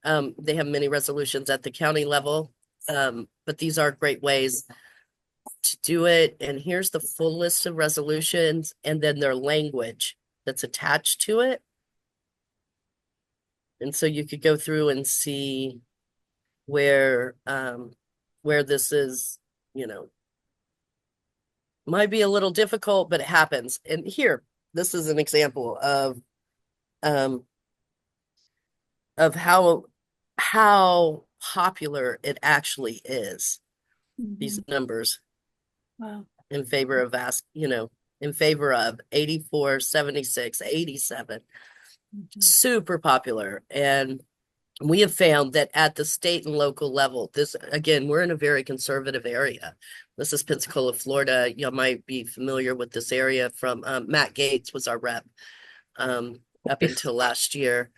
They have many resolutions at the county level, but these are great ways to do it. And here's the full list of resolutions and then their language that's attached to it. And so you could go through and see where this is, might be a little difficult, but it happens. And here, this is an example of how popular it actually is. These numbers. Wow. In favor of in favor of 84, 76, 87. Super popular. And we have found that at the state and local level, this again, we're in a very conservative area. This is Pensacola, Florida. You might be familiar with this area from Matt Gates was our rep up until last year.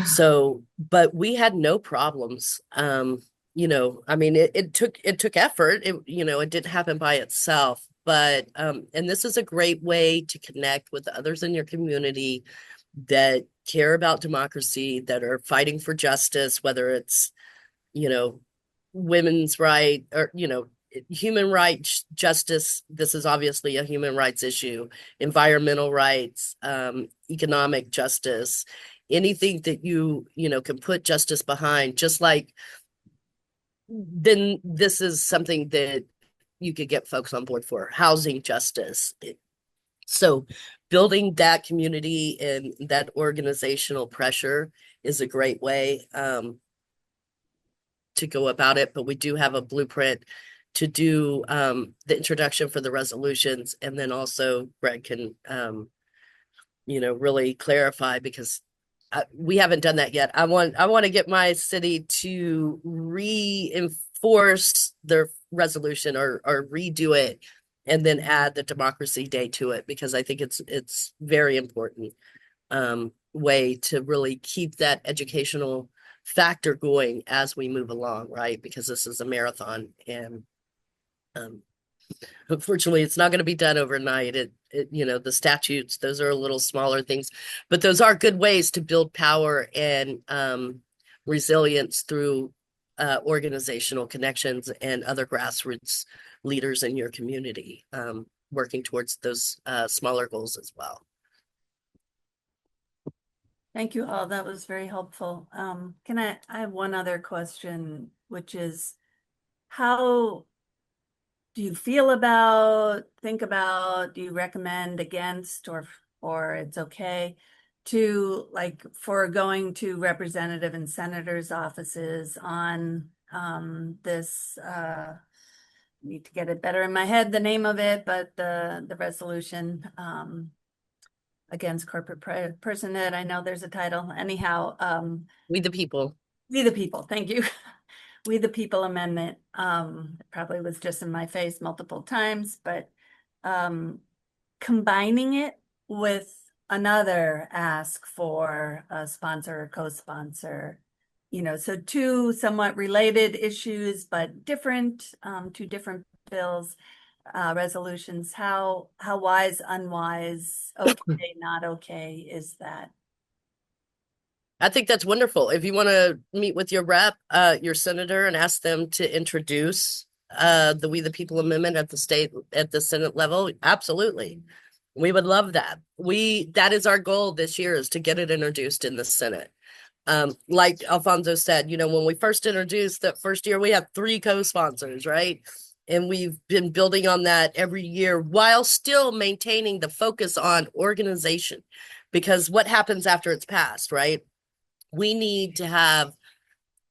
So, but we had no problems. I mean, it took effort. It didn't happen by itself. But and this is a great way to connect with others in your community that care about democracy, that are fighting for justice, whether it's, women's right or, human rights justice. This is obviously a human rights issue, environmental rights, economic justice, anything that you can put justice behind, just like then this is something that you could get folks on board for housing justice. So building that community and that organizational pressure is a great way to go about it. But we do have a blueprint to do the introduction for the resolutions, and then also Greg can really clarify, because we haven't done that yet. I want to get my city to reinforce their resolution or redo it, and then add the Democracy Day to it, because I think it's very important way to really keep that educational factor going as we move along, right? Because this is a marathon, and unfortunately, it's not going to be done overnight. The statutes, those are a little smaller things, but those are good ways to build power and resilience through organizational connections and other grassroots leaders in your community, working towards those smaller goals as well. Thank you all. That was very helpful. I have one other question, which is how do you feel about, think about, do you recommend against or it's okay to like for going to representative and senators' offices on this need to get it better in my head, the name of it, but the resolution against corporate personhood. I know there's a title. Anyhow, We the people. We the People. Thank you. We the People amendment. It probably was just in my face multiple times, but combining it with another ask for a sponsor or co-sponsor, so two somewhat related issues, but different, two different bills, resolutions. How wise, unwise, okay, not okay is that? I think that's wonderful. If you want to meet with your rep, your senator, and ask them to introduce the We the People amendment at the Senate level, absolutely. We would love that. That is our goal this year, is to get it introduced in the Senate. Like Alfonso said, when we first introduced that first year, we had 3 co-sponsors, right? And we've been building on that every year while still maintaining the focus on organization. Because what happens after it's passed, right? We need to have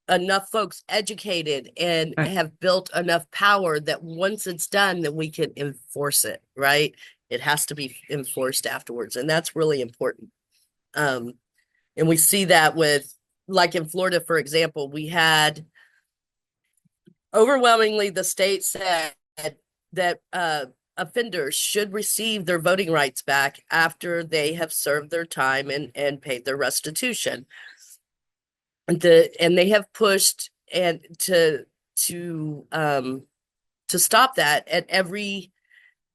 enough folks educated and have built enough power that once it's done, then we can enforce it, right? It has to be enforced afterwards. And that's really important. And we see that with, like in Florida, for example, we had overwhelmingly the state said that offenders should receive their voting rights back after they have served their time and paid their restitution. And they have pushed and to stop that at every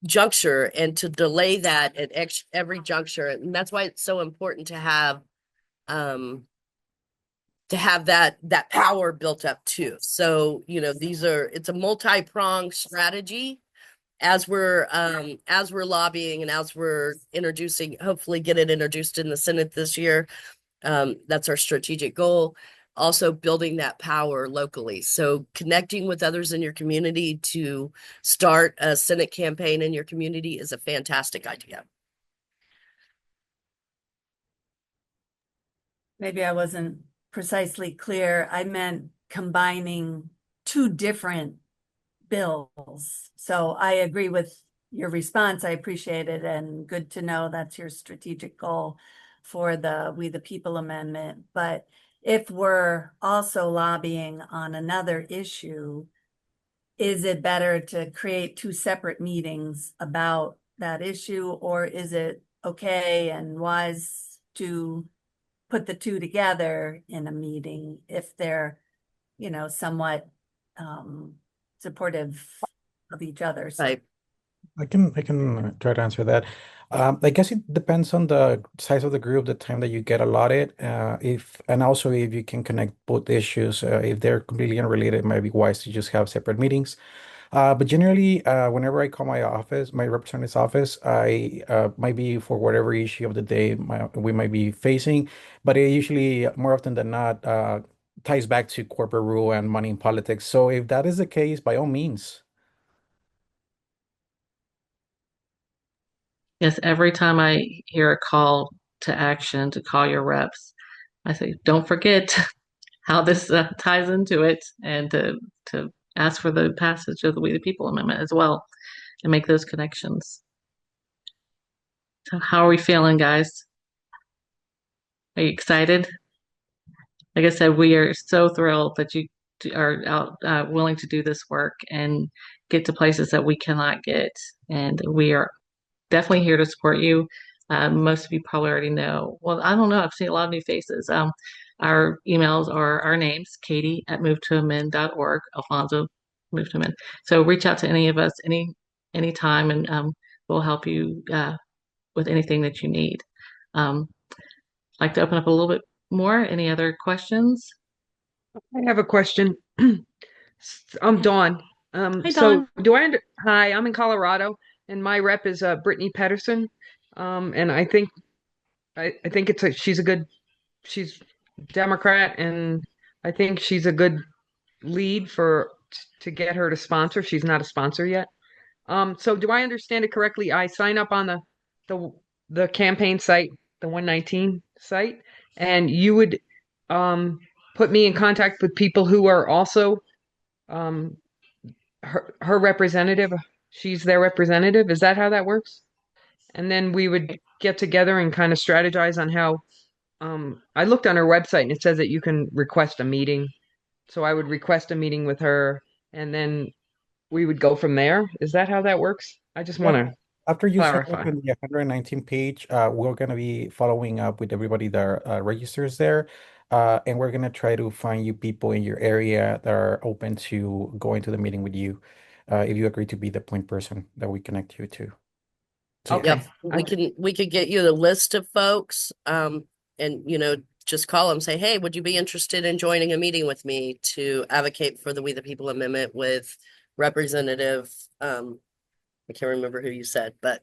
juncture and to delay that at every juncture. And that's why it's so important to have that power built up too. So, it's a multi-pronged strategy as we're lobbying and as we're introducing, hopefully get it introduced in the Senate this year. That's our strategic goal. Also building that power locally. So connecting with others in your community to start a Senate campaign in your community is a fantastic idea. Maybe I wasn't precisely clear. I meant combining two different bills. So I agree with your response. I appreciate it, and good to know that's your strategic goal for the We the People amendment. But if we're also lobbying on another issue, is it better to create 2 separate meetings about that issue, or is it okay and wise to put the 2 together in a meeting if they're, somewhat supportive of each other? So Right. I can try to answer that. I guess it depends on the size of the group, the time that you get allotted, and also if you can connect both issues. If they're completely unrelated, it might be wise to just have separate meetings. But generally, whenever I call my office, my representative's office, I might be for whatever issue of the day we might be facing, but it usually, more often than not, ties back to corporate rule and money in politics. So if that is the case, by all means. Yes, every time I hear a call to action to call your reps, I say, don't forget how this ties into it, and to ask for the passage of the We the People amendment as well, and make those connections. So how are we feeling, guys? Are you excited? Like I said, we are so thrilled that you are out willing to do this work and get to places that we cannot get. And we are definitely here to support you. Most of you probably already know. Well, I don't know. I've seen a lot of new faces. Our emails are our names, Katie at movetoamend.org, Alfonso, Move to Amend. So reach out to any of us anytime, and we'll help you with anything that you need. Like to open up a little bit more. Any other questions? I have a question. I'm Dawn. Hi, So Dawn. hi, I'm in Colorado and my rep is Brittany Pedersen. And I think she's a good she's Democrat, and I think she's a good lead for to get her to sponsor. She's not a sponsor yet. So do I understand it correctly? I sign up on the the campaign site, the 119 site, and you would um put me in contact with people who are also um her representative. She's their representative. Is that how that works? And then we would get together and kind of strategize on how I looked on her website and it says that you can request a meeting. So I would request a meeting with her and then we would go from there. Is that how that works? I just want Yep. to After you sign up clarify. on the 119 page, we're going to be following up with everybody that registers there. And we're going to try to find you people in your area that are open to going to the meeting with you, if you agree to be the point person that we connect you to. So yeah. Okay. Yep, we could get you the list of folks, and just call them, say, hey, would you be interested in joining a meeting with me to advocate for the We the People Amendment with Representative, I can't remember who you said, but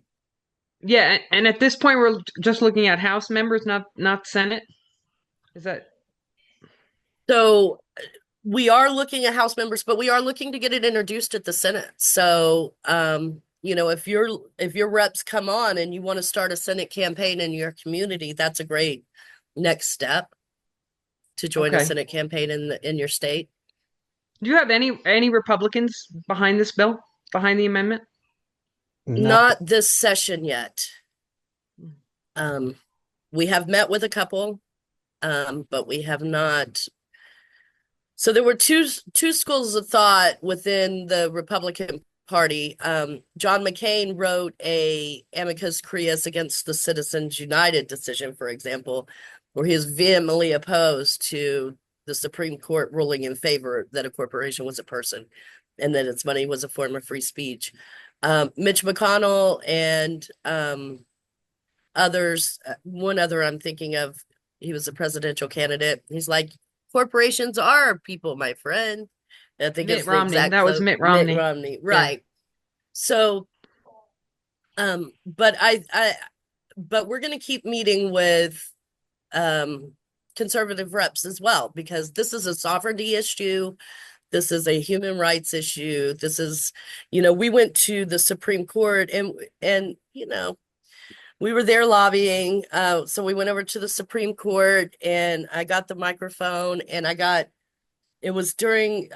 Yeah, and at this point we're just looking at House members, not Senate. Is that so we are looking at House members, but we are looking to get it introduced at the Senate. So, if your reps come on and you want to start a Senate campaign in your community, that's a great next step to join a okay? Senate campaign in your state. Do you have any Republicans behind this bill, behind the amendment? Not Not this session yet. Um, we have met with a couple, but we have not. So there were two schools of thought within the Republican Party. John McCain wrote a amicus curiae against the Citizens United decision, for example, where he is vehemently opposed to the Supreme Court ruling in favor that a corporation was a person and that its money was a form of free speech. Mitch McConnell and others, one other I'm thinking of, he was a presidential candidate. He's like, corporations are people, my friend. And I think Mitt it's the Romney. exact That was quote, Mitt Mitt Romney. Romney, Yeah. right? So, but but we're going to keep meeting with conservative reps as well, because this is a sovereignty issue. This is a human rights issue. This is, we went to the Supreme Court and we were there lobbying. So we went over to the Supreme Court and I got the microphone and it was during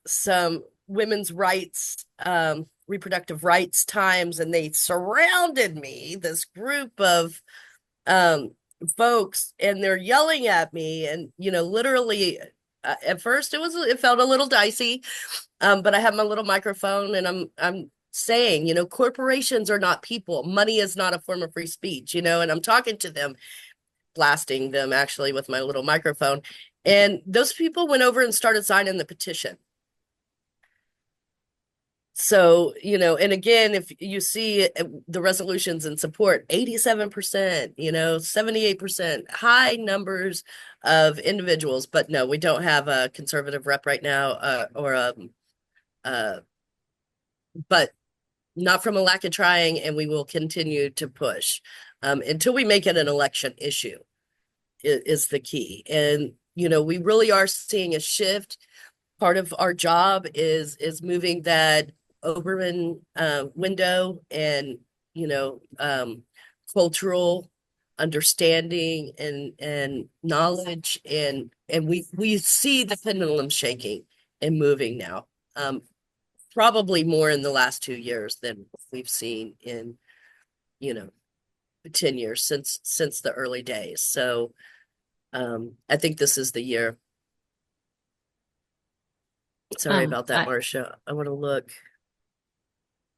some women's rights, reproductive rights times, and they surrounded me, this group of um, folks, and they're yelling at me. And, literally, at first it felt a little dicey, but I have my little microphone and I'm saying, corporations are not people. Money is not a form of free speech, and I'm talking to them, blasting them actually with my little microphone. And those people went over and started signing the petition. So, and again, if you see the resolutions in support, 87%, 78%, high numbers of individuals. But no, we don't have a conservative rep right now, but not from a lack of trying, and we will continue to push until we make it an election issue is the key. And, we really are seeing a shift. Part of our job is moving that Oberman window and, cultural understanding and knowledge, and we see the pendulum shaking and moving now. Probably more in the last 2 years than we've seen in, 10 years since the early days. So I think this is the year. Sorry about that, I Marcia. I want to look.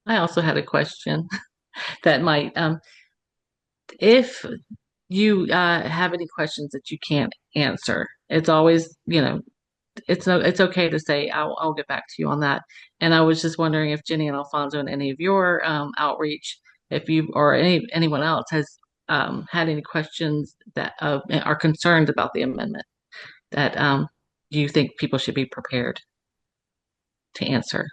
I also had a question that might if you have any questions that you can't answer, it's always, it's okay to say I'll get back to you on that. And I was just wondering if Jenny and Alfonso and any of your outreach, if you or anyone else has had any questions that are concerned about the amendment that you think people should be prepared to answer.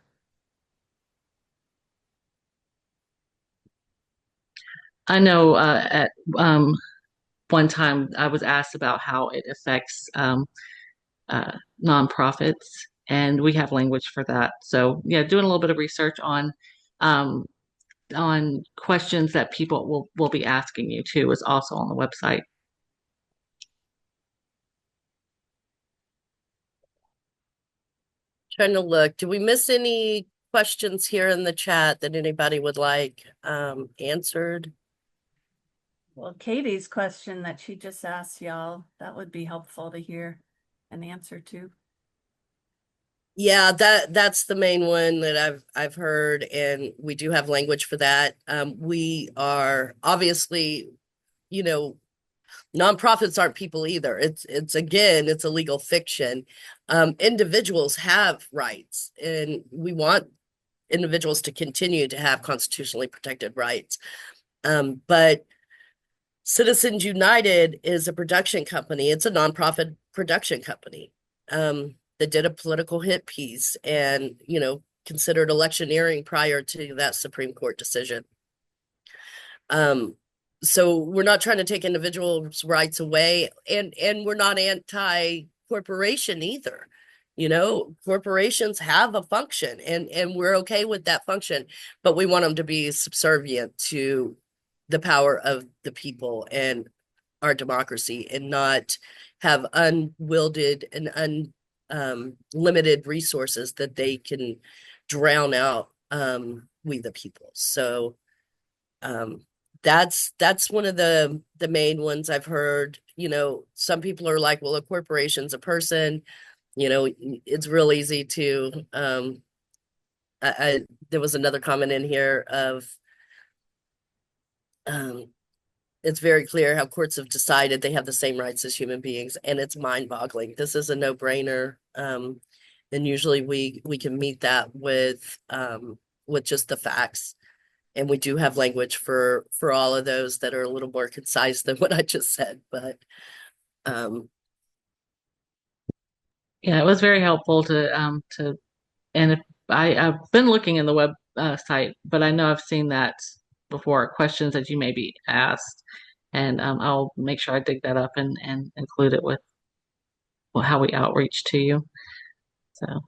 I know at one time I was asked about how it affects uh, nonprofits, and we have language for that. So yeah, doing a little bit of research um, on questions that people will be asking you too is also on the website. Trying to look. Do we miss any questions here in the chat that anybody would like answered? Well, Katie's question that she just asked y'all, that would be helpful to hear an answer to. Yeah, that's the main one that I've heard, and we do have language for that. We are obviously, you know, nonprofits aren't people either. It's again, it's a legal fiction. Individuals have rights, and we want individuals to continue to have constitutionally protected rights. But Citizens United is a production company. It's a nonprofit production company that did a political hit piece and, considered electioneering prior to that Supreme Court decision. So we're not trying to take individuals' rights away, and we're not anti-corporation either. Corporations have a function, and we're okay with that function, but we want them to be subservient to the power of the people and our democracy, and not have unwielded and limited resources that they can drown out we the people. So that's one of the main ones I've heard. Some people are like, well, a corporation's a person. It's real easy to there was another comment in here of it's very clear how courts have decided they have the same rights as human beings, and it's mind-boggling. This is a no-brainer. And usually we can meet that with just the facts. And we do have language for all of those that are a little more concise than what I just said. But Yeah, it was very helpful and if I've been looking in the web site, but I know I've seen that before, questions that you may be asked, and I'll make sure I dig that up and include it with how we outreach to you. So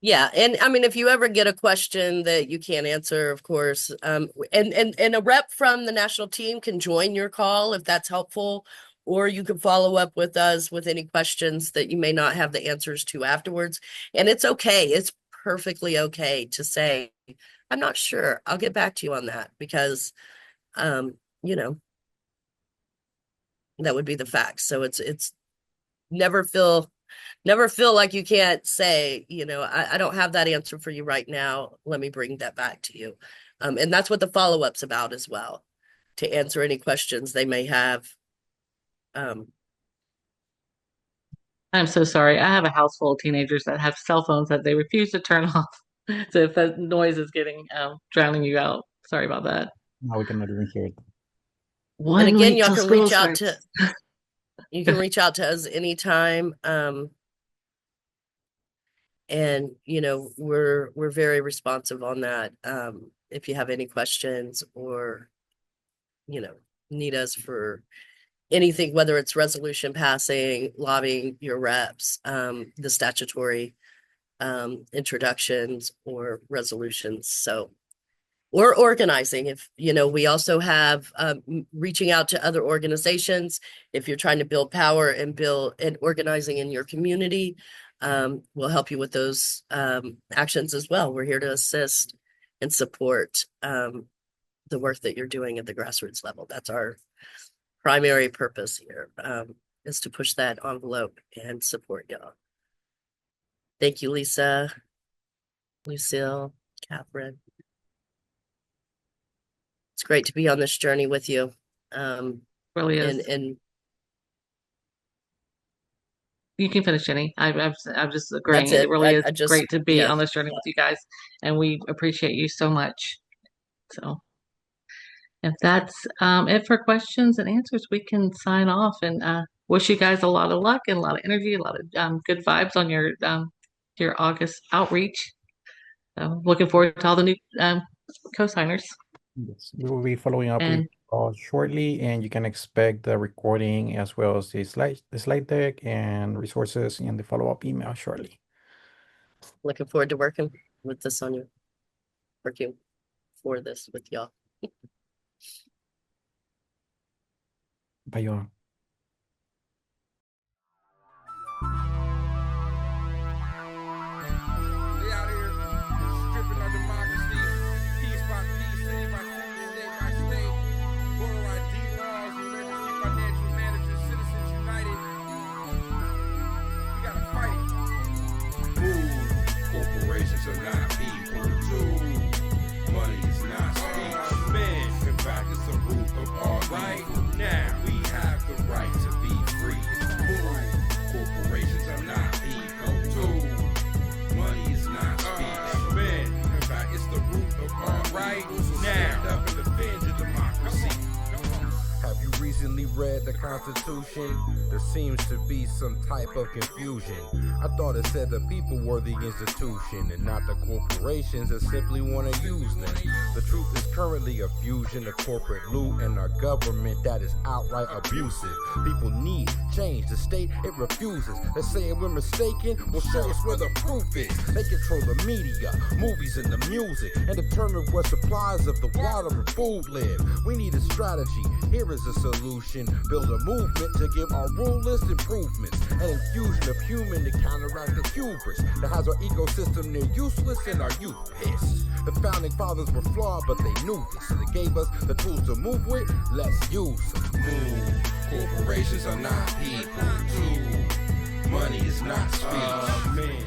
yeah, and I mean, if you ever get a question that you can't answer, of course, and a rep from the national team can join your call if that's helpful, or you can follow up with us with any questions that you may not have the answers to afterwards. And it's okay. It's perfectly okay to say, I'm not sure. I'll get back to you on that, because, you know, that would be the facts. So it's never feel like you can't say, I don't have that answer for you right now. Let me bring that back to you. And that's what the follow-up's about as well, to answer any questions they may have. I'm so sorry. I have a house full of teenagers that have cell phones that they refuse to turn off. So if that noise is getting drowning you out, sorry about that. Now we cannot even hear it. And One again, week y'all till can school reach out starts. to you can reach out to us anytime. And we're very responsive on that. If you have any questions, or need us for anything, whether it's resolution passing, lobbying your reps, the statutory introductions or resolutions. So, or organizing. If we also have reaching out to other organizations. If you're trying to build power and build and organizing in your community, we'll help you with those actions as well. We're here to assist and support the work that you're doing at the grassroots level. That's our primary purpose here, is to push that envelope and support y'all. Thank you, Lisa, Lucille, Catherine. It's great to be on this journey with you. Really is. And you can finish, Jenny. I'm just agreeing. that's it. It really is I just, great to be yeah. on this journey with you guys, and we appreciate you so much. So if that's it for questions and answers, we can sign off and wish you guys a lot of luck and a lot of energy, a lot of good vibes on your August outreach. So looking forward to all the new co-signers. Yes, we will be following up with and call shortly, and you can expect the recording as well as the slide deck and resources in the follow-up email shortly. Looking forward to working with this on you. Working for this with y'all. Bye, y'all. They out here stripping our democracy, piece by piece, city by city, state by state. Voter ID laws, emergency financial managers, Citizens United. We gotta fight. Move. Corporations are not people, too. Money is not speech. Men, in fact, it's the root of all right now. We have the right to be free. Move. Corporations are not people, too. Money is not speech. Men, in fact, it's the root of all right now. Stand up and defend your democracy. Have you recently read the Constitution? There seems to be some type of confusion. I thought it said the people were the institution and not the corporations that simply want to use them. The truth is currently a fusion of corporate loot and our government that is outright abusive. People need change. The state, it refuses. They're saying we're mistaken. Well, show us where the proof is. They control the media, movies, and the music and determine where supplies of the water and food live. We need a strategy. Here is a solution. Build a movement to give our rulers improvements. An infusion of human to counteract the hubris that has our ecosystem near useless and our youth pissed. The founding fathers were flawed, but they knew this. So they gave us the tools to move with. Let's use them. Move. Corporations are not people, too. Money is not speech.